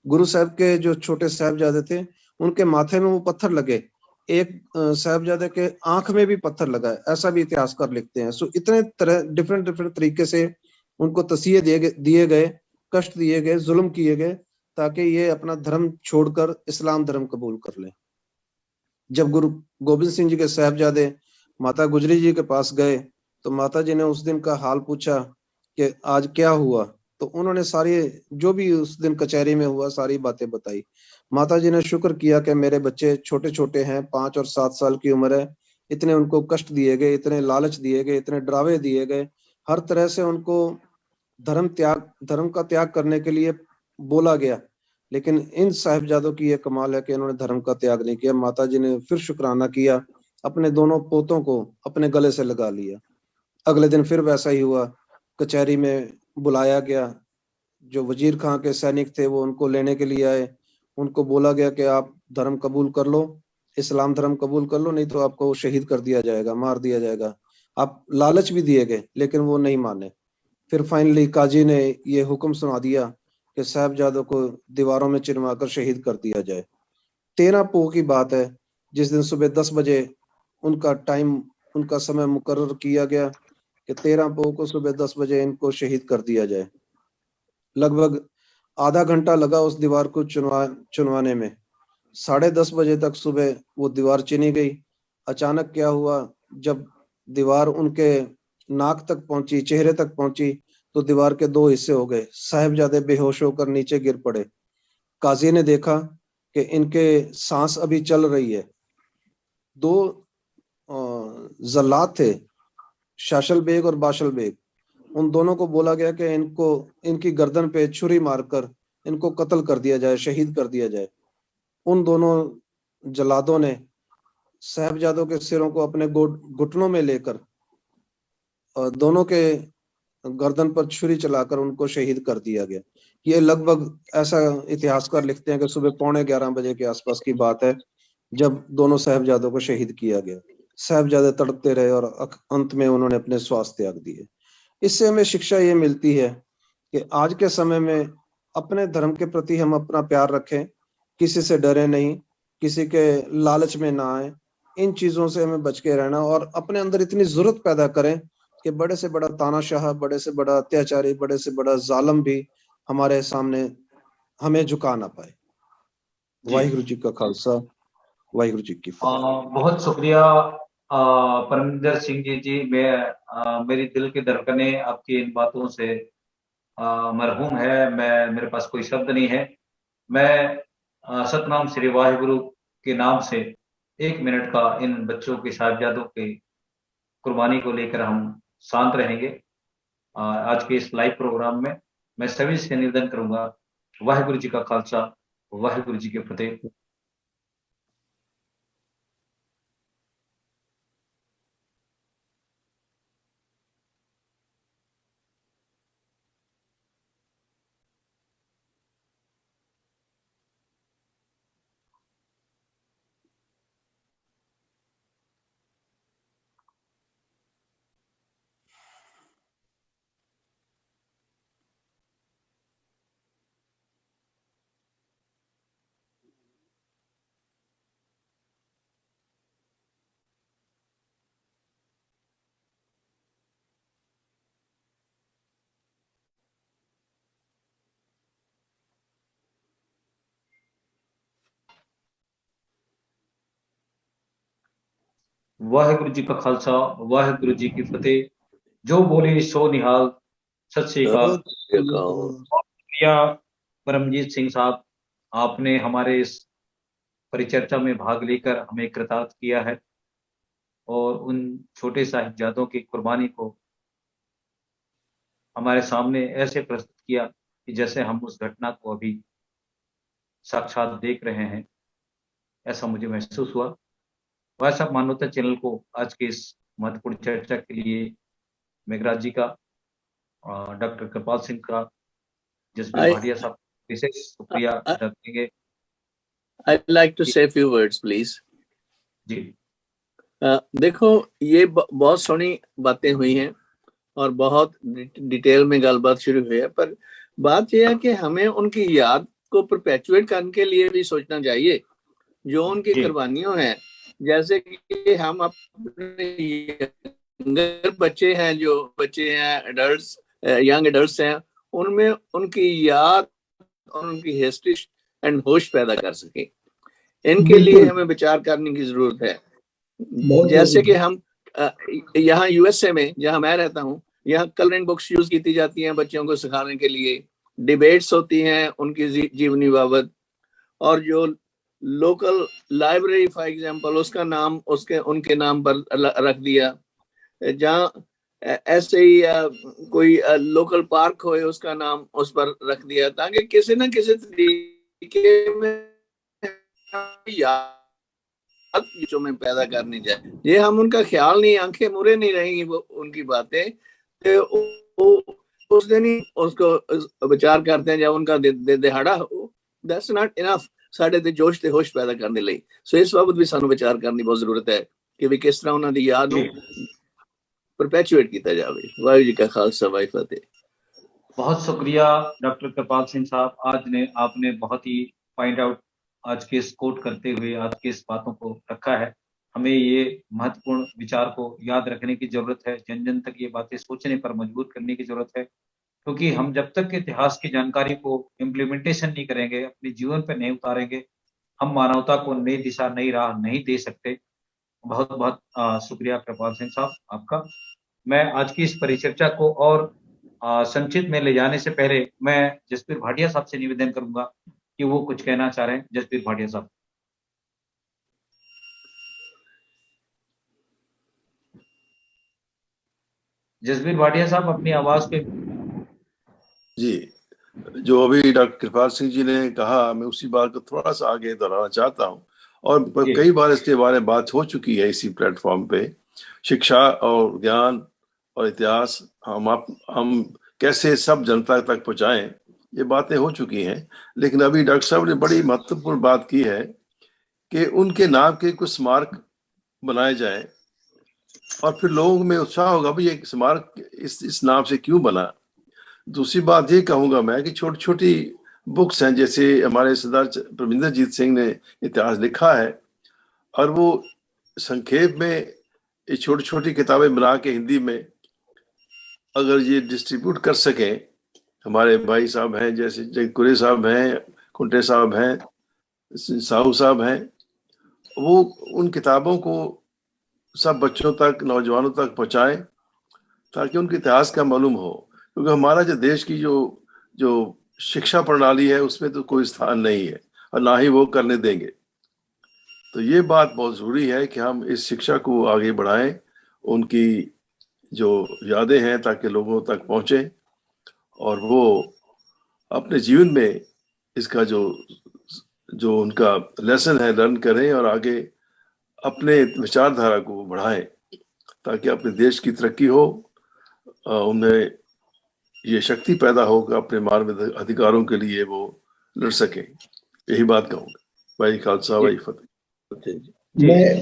गुरु साहब के जो छोटे साहबजादे थे उनके माथे में वो पत्थर लगे, एक साहबजादे के आंख में भी पत्थर लगा, ऐसा भी इतिहासकार लिखते हैं। सो इतने तरह डिफरेंट तरीके से उनको तसीहे दिए गए, कष्ट दिए गए, जुल्म किए गए, ताकि ये अपना धर्म छोड़कर इस्लाम धर्म कबूल कर ले। जब गुरु गोबिंद सिंह जी के साहबजादे माता गुजरी जी के पास गए तो माता जी ने उस दिन का हाल पूछा कि आज क्या हुआ, तो उन्होंने सारी जो भी उस दिन कचहरी में हुआ सारी बातें बताई। माता जी ने शुक्र किया कि मेरे बच्चे छोटे छोटे हैं, 5 और 7 साल की उम्र है, इतने उनको कष्ट दिए गए, इतने लालच दिए गए, इतने डरावे दिए गए, हर तरह से उनको धर्म का त्याग करने के लिए बोला गया, लेकिन इन साहिबजादों की ये कमाल है कि इन्होंने धर्म का त्याग नहीं किया। माता जी ने फिर शुक्राना किया, अपने दोनों पोतों को अपने गले से लगा लिया। अगले दिन फिर वैसा ही हुआ, कचहरी में बुलाया गया। जो वजीर खां के सैनिक थे वो उनको लेने के लिए आए। उनको बोला गया कि आप धर्म कबूल कर लो, इस्लाम धर्म कबूल कर लो, नहीं तो आपको शहीद कर दिया जाएगा, मार दिया जाएगा। आप लालच भी दिए गए, लेकिन वो नहीं माने। फिर फाइनली काजी ने ये हुक्म सुना दिया कि साहबजादों को दीवारों में चिनवा कर शहीद कर दिया जाए। 13 पो की बात है, जिस दिन सुबह 10 बजे उनका समय मुकर्रर किया गया कि 13 पो को सुबह 10 बजे इनको शहीद कर दिया जाए। लगभग आधा घंटा लगा उस दीवार को चुनवाने में। 10:30 बजे तक सुबह वो दीवार चिनी गई। अचानक क्या हुआ, जब दीवार उनके नाक तक पहुंची, चेहरे तक पहुंची, तो दीवार के 2 हिस्से हो गए। साहिबजादे बेहोश होकर नीचे गिर पड़े। काजी ने देखा कि इनके सांस अभी चल रही है। 2 जल्लाद थे, शाशल बेग और बाशल बेग। उन दोनों को बोला गया कि इनकी गर्दन पे छुरी मारकर इनको कत्ल कर दिया जाए, शहीद कर दिया जाए। उन दोनों जल्लादों ने साहिबजादों के सिरों को अपने घुटनों में लेकर और दोनों के गर्दन पर छुरी चलाकर उनको शहीद कर दिया गया। ये लगभग ऐसा इतिहासकार लिखते हैं कि सुबह 11:15 बजे के आसपास की बात है, जब दोनों साहिबजादों को शहीद किया गया। साहिबजादे तड़पते रहे और अंत में उन्होंने अपने श्वास त्याग दिए। इससे हमें शिक्षा ये मिलती है कि आज के समय में अपने धर्म के प्रति हम अपना प्यार रखें, किसी से डरे नहीं, किसी के लालच में ना आए। इन चीजों से हमें बच के रहना और अपने अंदर इतनी जरूरत पैदा करें कि बड़े से बड़ा तानाशाह, बड़े से बड़ा अत्याचारी, बड़े से बड़ा जालिम भी हमारे सामने हमें झुका ना पाए। वाहिगुरु जी का खालसा, वाहिगुरु जी की फतेह। बहुत शुक्रिया परमिंदर सिंह जी। मैं मेरी दिल की धड़कनें आपकी इन बातों से मरहूम है। मेरे पास कोई शब्द नहीं है। मैं सतनाम श्री वाहिगुरु के नाम से 1 मिनट का इन बच्चों के साहिबजादों के कुर्बानी को लेकर हम शांत रहेंगे। आज के इस लाइव प्रोग्राम में मैं सभी से निवेदन करूंगा, वाहिगुरु जी का खालसा, वाहिगुरु जी की फतेह। वाहिगुरु जी का खालसा, वाहिगुरु जी की फतेह। जो बोले सो निहाल, सत श्री अकाल। शुक्रिया परमजीत सिंह साहब, आपने हमारे इस परिचर्चा में भाग लेकर हमें कृतार्थ किया है और उन छोटे साहिबजादों की कुर्बानी को हमारे सामने ऐसे प्रस्तुत किया कि जैसे हम उस घटना को अभी साक्षात देख रहे हैं, ऐसा मुझे महसूस हुआ। वैसा मानवता चैनल को आज के इस महत्वपूर्ण चर्चा के लिए मेघराज जी का, डॉक्टर कृपाल सिंह का, जसबीर भाटिया साहब विशेष शुक्रिया अदा करेंगे। I'd like to say a few words, please. जी देखो, ये बहुत सोनी बातें हुई हैं और बहुत डिटेल में गलबात शुरू हुई है, पर बात यह है कि हमें उनकी याद को परपेचुएट करने के लिए भी सोचना चाहिए जो उनकी कुर्बानियों हैं। जैसे कि हम अपने यंगर बच्चे हैं, जो बच्चे हैं, एडल्ट्स, यंग एडल्ट्स हैं, उनमें उनकी याद और उनकी हिस्ट्री एंड होश पैदा कर सके। इनके लिए हमें विचार करने की जरूरत है। जैसे कि हम यहाँ यूएसए में, जहाँ मैं रहता हूँ, यहाँ कलरिंग बुक्स यूज की जाती हैं बच्चों को सिखाने के लिए, डिबेट्स होती हैं उनकी जीवनी बाबत, और जो लोकल लाइब्रेरी फॉर एग्जांपल उसका नाम उनके नाम पर रख दिया। जहाँ ऐसे ही कोई लोकल पार्क होए उसका नाम उस पर रख दिया, ताकि किसी न किसी तरीके तरीके में याद बच्चों में पैदा करनी चाहिए। ये हम उनका ख्याल नहीं, आंखें मुरे नहीं रहेंगी वो उनकी बातें, तो उस दिन ही उसको विचार करते हैं जब उनका दिहाड़ा हो। दैट्स नॉट इनफ ਸਾਡੇ ਤੇ ਜੋਸ਼ ਤੇ ਹੋਸ਼ ਪੈਦਾ ਕਰਨ ਦੇ ਲਈ। ਸੋ ਇਸ ਬਾਬਤ ਵੀ ਸਾਨੂੰ ਵਿਚਾਰ ਕਰਨ ਦੀ ਬਹੁਤ ਜ਼ਰੂਰਤ ਹੈ ਕਿ ਵੀ ਕਿਸ ਤਰ੍ਹਾਂ ਉਹਨਾਂ ਦੀ ਯਾਦ ਨੂੰ परपेचुएट किया जाए। वाहिगुरू जी का खालसा वाहिगुरू फतेह। बहुत शुक्रिया डॉक्टर कृपाल सिंह साहब, आपने बहुत ही पॉइंट आउट आज के इस कोट करते हुए आज के इस बातों को रखा है। हमें ये महत्वपूर्ण विचार को याद रखने की जरूरत है, जन जन तक ये बातें सोचने पर मजबूर करने की जरूरत है, क्योंकि हम जब तक इतिहास की जानकारी को इम्प्लीमेंटेशन नहीं करेंगे, अपने जीवन पर नहीं उतारेंगे, हम मानवता को नई दिशा नई राह नहीं दे सकते। बहुत बहुत शुक्रिया कृपाल सिंह साहब आपका। मैं आज की इस परिचर्चा को और संक्षिप्त में ले जाने से पहले मैं जसबीर भाटिया साहब से निवेदन करूंगा कि वो कुछ कहना चाह रहे हैं। जसबीर भाटिया साहब। जसबीर भाटिया साहब अपनी आवाज पे। जी, जो अभी डॉक्टर कृपाल सिंह जी ने कहा, मैं उसी बात को थोड़ा सा आगे दोहराना चाहता हूँ। और कई बार इसके बारे में बात हो चुकी है इसी प्लेटफॉर्म पे। शिक्षा और ज्ञान और इतिहास हम कैसे सब जनता तक पहुंचाएं, ये बातें हो चुकी हैं। लेकिन अभी डॉक्टर साहब ने बड़ी महत्वपूर्ण बात की है कि उनके नाम के कुछ स्मारक बनाए जाएं और फिर लोगों में उत्साह होगा भाई ये स्मारक इस नाम से क्यों बना। दूसरी बात ये कहूंगा मैं कि छोटी छोटी बुक्स हैं, जैसे हमारे सरदार परमिंदरजीत सिंह ने इतिहास लिखा है और वो संक्षेप में ये छोटी छोटी किताबें बना के हिंदी में अगर ये डिस्ट्रीब्यूट कर सकें, हमारे भाई साहब हैं जैसे जगकुरे साहब हैं, कुंटे साहब हैं, साहू साहब हैं, वो उन किताबों को सब बच्चों तक, नौजवानों तक पहुंचाएं ताकि उनके इतिहास का मालूम हो। क्योंकि हमारा जो देश की जो शिक्षा प्रणाली है उसमें तो कोई स्थान नहीं है और ना ही वो करने देंगे। तो ये बात बहुत जरूरी है कि हम इस शिक्षा को आगे बढ़ाएं, उनकी जो यादें हैं ताकि लोगों तक पहुंचे और वो अपने जीवन में इसका जो उनका लेसन है लर्न करें और आगे अपने विचारधारा को बढ़ाएं ताकि अपने देश की तरक्की हो, उनमें ये शक्ति पैदा हो कि अपने मानव अधिकारों के लिए वो लड़ सके। यही बात कहूँगा। भाई खालसा भाई फतेह।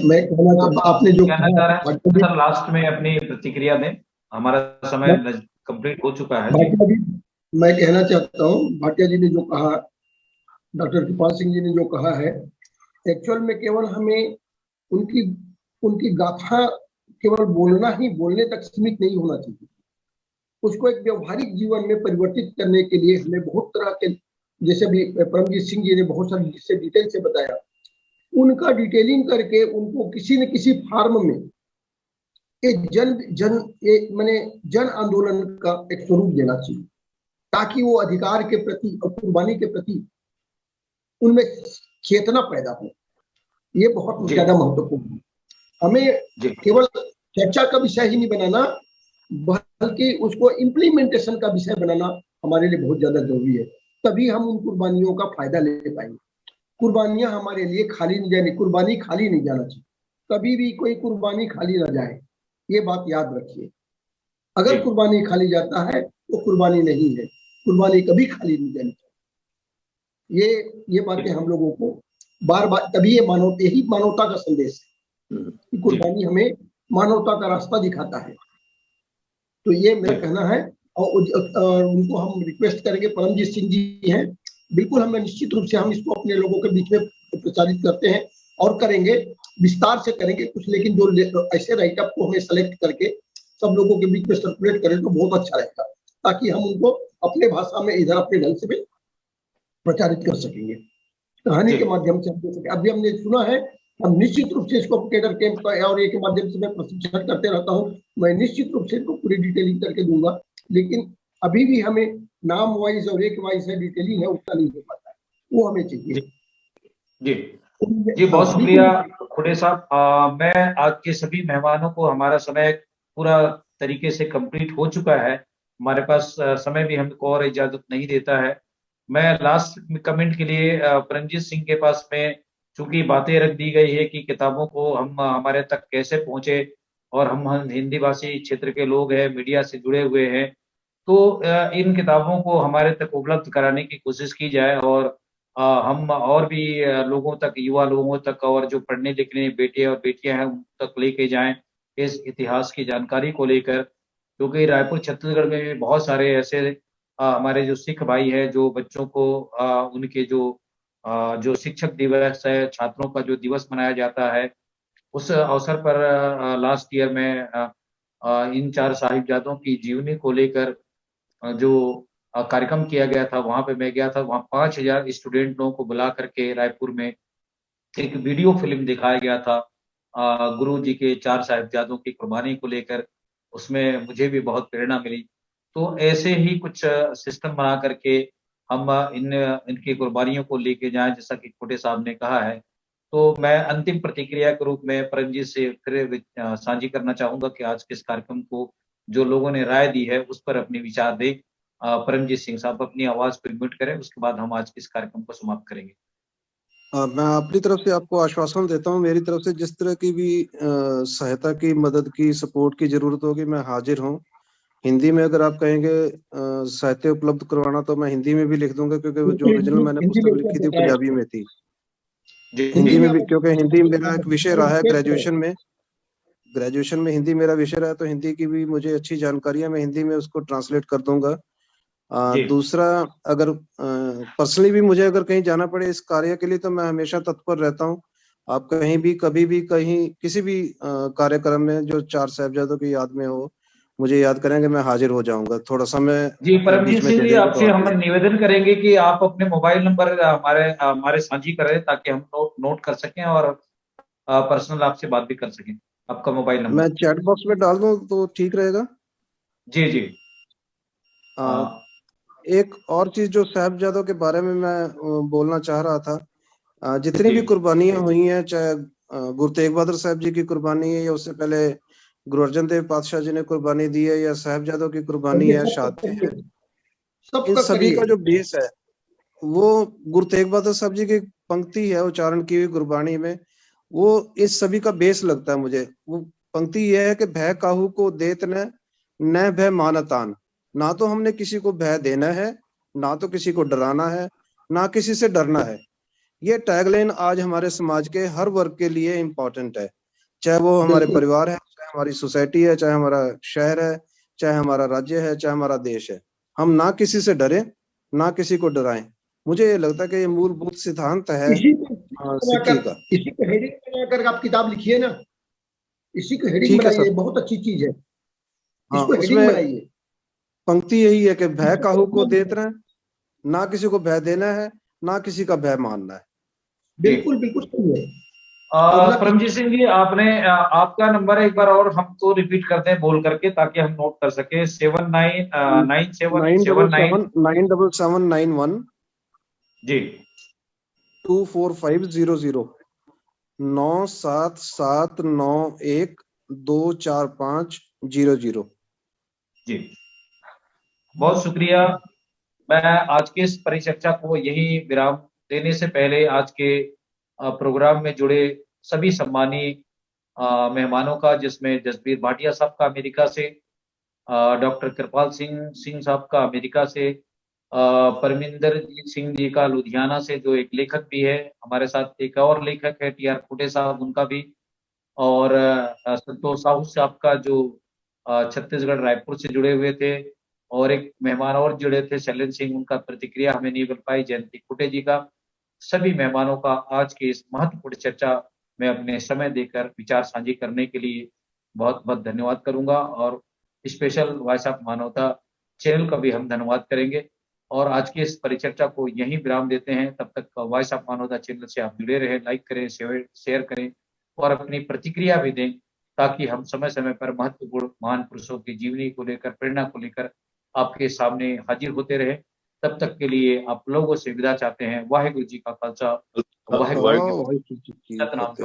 मैं कहना चाहता, आपने जो कहना चाह रहे हैं सर लास्ट में अपनी प्रतिक्रिया दें, हमारा समय कंप्लीट हो चुका है। मैं कहना चाहता हूँ भाटिया जी ने जो कहा, डॉक्टर कृपाल सिंह जी ने जो कहा है, एक्चुअल में केवल हमें उनकी गाथा केवल बोलने तक सीमित नहीं होना चाहिए। उसको एक व्यवहारिक जीवन में परिवर्तित करने के लिए हमें बहुत तरह के, जैसे भी परमजीत सिंह जी ने बहुत सारी जिससे डिटेल से बताया, उनका डिटेलिंग करके उनको किसी न किसी फॉर्म में एक जन आंदोलन का एक स्वरूप देना चाहिए ताकि वो अधिकार के प्रति और कुर्बानी के प्रति उनमें चेतना पैदा हो। ये बहुत ज्यादा महत्वपूर्ण है। हमें केवल चर्चा का विषय ही नहीं बनाना, बल्कि उसको इम्प्लीमेंटेशन का विषय बनाना हमारे लिए बहुत ज्यादा जरूरी है। तभी हम उन कुर्बानियों का फायदा ले पाएंगे। कुर्बानियां हमारे लिए खाली नहीं जानी, कुर्बानी खाली नहीं जाना चाहिए। कभी भी कोई कुर्बानी खाली ना जाए, ये बात याद रखिए। अगर कुर्बानी खाली जाता है तो कुर्बानी नहीं है, कुर्बानी कभी खाली नहीं जानी चाहिए। ये बातें हम लोगों को बार बार, तभी यही मानवता का संदेश है कि कुर्बानी हमें मानवता का रास्ता दिखाता है। तो ये मेरा कहना है। और उनको हम रिक्वेस्ट करेंगे, परमजीत सिंह जी हैं, बिल्कुल हमें निश्चित रूप से हम इसको अपने लोगों के बीच में प्रचारित करते हैं और करेंगे, विस्तार से करेंगे कुछ। लेकिन जो ऐसे राइटअप को हमें सेलेक्ट करके सब लोगों के बीच में सर्कुलेट करें तो बहुत अच्छा रहेगा, ताकि हम उनको अपने भाषा में इधर अपने ढंग से भी प्रचारित कर सकेंगे, कहानी के माध्यम से हम दे सके। अभी हमने सुना है, हम निश्चित रूप से इसको कैडर कैंप और के माध्यम से मैं प्रशिक्षण करते रहता हूँ, मैं निश्चित रूप से इसको पूरी डिटेलिंग करके दूंगा। लेकिन अभी भी हमें नाम वाइज और एक वाइज है डिटेलिंग है, उतना नहीं हो पाता है, वो हमें चाहिए। जी बहुत शुक्रिया खुड़े साहब। मैं आज के सभी मेहमानों को, हमारा समय पूरा तरीके से कंप्लीट हो चुका है, हमारे पास समय भी हमको और इजाजत नहीं देता है। मैं लास्ट कमेंट के लिए परमजीत सिंह के पास में चूंकि बातें रख दी गई है कि किताबों को हम हमारे तक कैसे पहुंचे, और हम हिंदी भाषी क्षेत्र के लोग हैं, मीडिया से जुड़े हुए हैं, तो इन किताबों को हमारे तक उपलब्ध कराने की कोशिश की जाए, और हम और भी लोगों तक, युवा लोगों तक, और जो पढ़ने लिखने बेटे और बेटियां हैं उन तक लेके जाएं इस इतिहास की जानकारी को लेकर। क्योंकि रायपुर छत्तीसगढ़ में भी बहुत सारे ऐसे हमारे जो सिख भाई हैं जो बच्चों को उनके जो शिक्षक दिवस है, छात्रों का जो दिवस मनाया जाता है, उस अवसर पर लास्ट ईयर में इन 4 साहिबजादों की जीवनी को लेकर जो कार्यक्रम किया गया था, वहां पे मैं गया था। वहां 5000 स्टूडेंटों को बुला करके रायपुर में एक वीडियो फिल्म दिखाया गया था गुरु जी के 4 साहिबजादों की कुर्बानी को लेकर। उसमें मुझे भी बहुत प्रेरणा मिली। तो ऐसे ही कुछ सिस्टम बना करके हम इनकी कुर्बानियों को लेके जाएं, जैसा कि खोटे साहब ने कहा है। तो मैं अंतिम प्रतिक्रिया के रूप में परमजीत से फिर साझी करना चाहूंगा कि आज के इस कार्यक्रम को जो लोगों ने राय दी है उस पर अपने विचार दें। परमजीत सिंह साहब अपनी आवाज को म्यूट करें, उसके बाद हम आज के इस कार्यक्रम को समाप्त करेंगे। मैं अपनी तरफ से आपको आश्वासन देता हूँ, मेरी तरफ से जिस तरह की भी सहायता की, मदद की, सपोर्ट की जरूरत होगी मैं हाजिर हूँ। हिंदी में अगर आप कहेंगे साहित्य उपलब्ध करवाना तो मैं हिंदी में भी लिख दूंगा, क्योंकि वो जो ओरिजिनल मैंने पुस्तक लिखी थी पंजाबी में थी। हिंदी में भी, क्योंकि हिंदी मेरा एक विषय रहा है ग्रेजुएशन में हिंदी मेरा विषय रहा है, तो हिंदी की भी मुझे अच्छी जानकारी है, मैं हिंदी में उसको ट्रांसलेट कर दूंगा। दूसरा, अगर पर्सनली भी मुझे अगर कहीं जाना पड़े इस कार्य के लिए तो मैं हमेशा तत्पर रहता हूँ। आप कहीं भी, कभी भी, कहीं किसी भी कार्यक्रम में जो 4 साहिबजादों की याद में हो, मुझे याद करेंगे, मैं हाजिर हो जाऊंगा। थोड़ा समय जी परमजीत सिंह जी, आपसे हम निवेदन करेंगे कि आप अपने मोबाइल नंबर हमारे साझी करें ताकि हम नोट कर सकें और पर्सनल आपसे बात भी कर सकें। आपका मोबाइल नंबर मैं चैट बॉक्स में डाल दूं तो ठीक रहेगा। जी जी। एक और चीज जो साहिबजादों के बारे में मैं बोलना चाह रहा था, जितनी भी कुर्बानियां हुई हैं, चाहे गुरु तेग बहादुर साहब जी की कुर्बानी है, या उससे पहले गुरु अर्जन देव पातशाह जी ने कुर्बानी दी है, या साहिबजादों की कुर्बानी है, शहादतें हैं, इन सभी का जो बेस है वो गुरु तेग बहादुर साहब जी की पंक्ति है उच्चारण की हुई गुरबाणी में, वो इस सभी का बेस लगता है मुझे। वो पंक्ति यह है कि भय काहू को देत न भय मानतान। ना तो हमने किसी को भय देना है, ना तो किसी को डराना है, ना किसी से डरना है। ये टैगलाइन आज हमारे समाज के हर वर्ग के लिए इम्पोर्टेंट है, चाहे वो हमारे परिवार है, चाहे हमारी सोसाइटी है, चाहे हमारा शहर है, चाहे हमारा राज्य है, चाहे हमारा देश है। हम ना किसी से डरे, ना किसी को डराएं। मुझे ये लगता है कि ये मूलभूत सिद्धांत है सिक्की का। इसी को हेडिंग बनाकर आप किताब लिखिए ना, इसी को हेडिंग बनाइए, बहुत अच्छी चीज है। इसको हेडिंग बनाइए। पंक्ति यही है कि भय काहू को देत रहे, ना किसी को भय देना है, ना किसी का भय मानना है। बिल्कुल बिल्कुल सही है। परमजीत सिंह जी, आपने आपका नंबर एक बार और हमको रिपीट करते हैं बोल करके, ताकि हम नोट कर सके। 799791 जी 24500 977912450 जी। बहुत शुक्रिया। मैं आज के इस परिचर्चा को यही विराम देने से पहले आज के प्रोग्राम में जुड़े सभी सम्मानीय मेहमानों का, जिसमें जसबीर भाटिया साहब का अमेरिका से, डॉक्टर कृपाल सिंह साहब का अमेरिका से, परमिंदर सिंह जी का लुधियाना से, जो एक लेखक भी है हमारे साथ, एक और लेखक है टी.आर. खोटे साहब, उनका भी, और संतोष साहू साहब का जो छत्तीसगढ़ रायपुर से जुड़े हुए थे, और एक मेहमान और जुड़े थे शैलेंद्र सिंह, उनका प्रतिक्रिया हमें नहीं मिल पाई, जयंती कुटे जी का। सभी मेहमानों का आज की इस महत्वपूर्ण चर्चा में अपने समय देकर विचार साझी करने के लिए बहुत बहुत धन्यवाद करूंगा, और स्पेशल वॉइस ऑफ मानवता चैनल का भी हम धन्यवाद करेंगे। और आज की इस परिचर्चा को यहीं विराम देते हैं। तब तक वॉइस ऑफ मानवता चैनल से आप जुड़े रहे, लाइक करें, शेयर करें और अपनी प्रतिक्रिया भी दें, ताकि हम समय समय पर महत्वपूर्ण महान पुरुषों की जीवनी को लेकर, प्रेरणा को लेकर आपके सामने हाजिर होते रहे। तब तक के लिए आप लोगों से विदा चाहते हैं। वाहिगुरु जी का खालसा, वाहिगुरु जी की फतेह। सतनाम।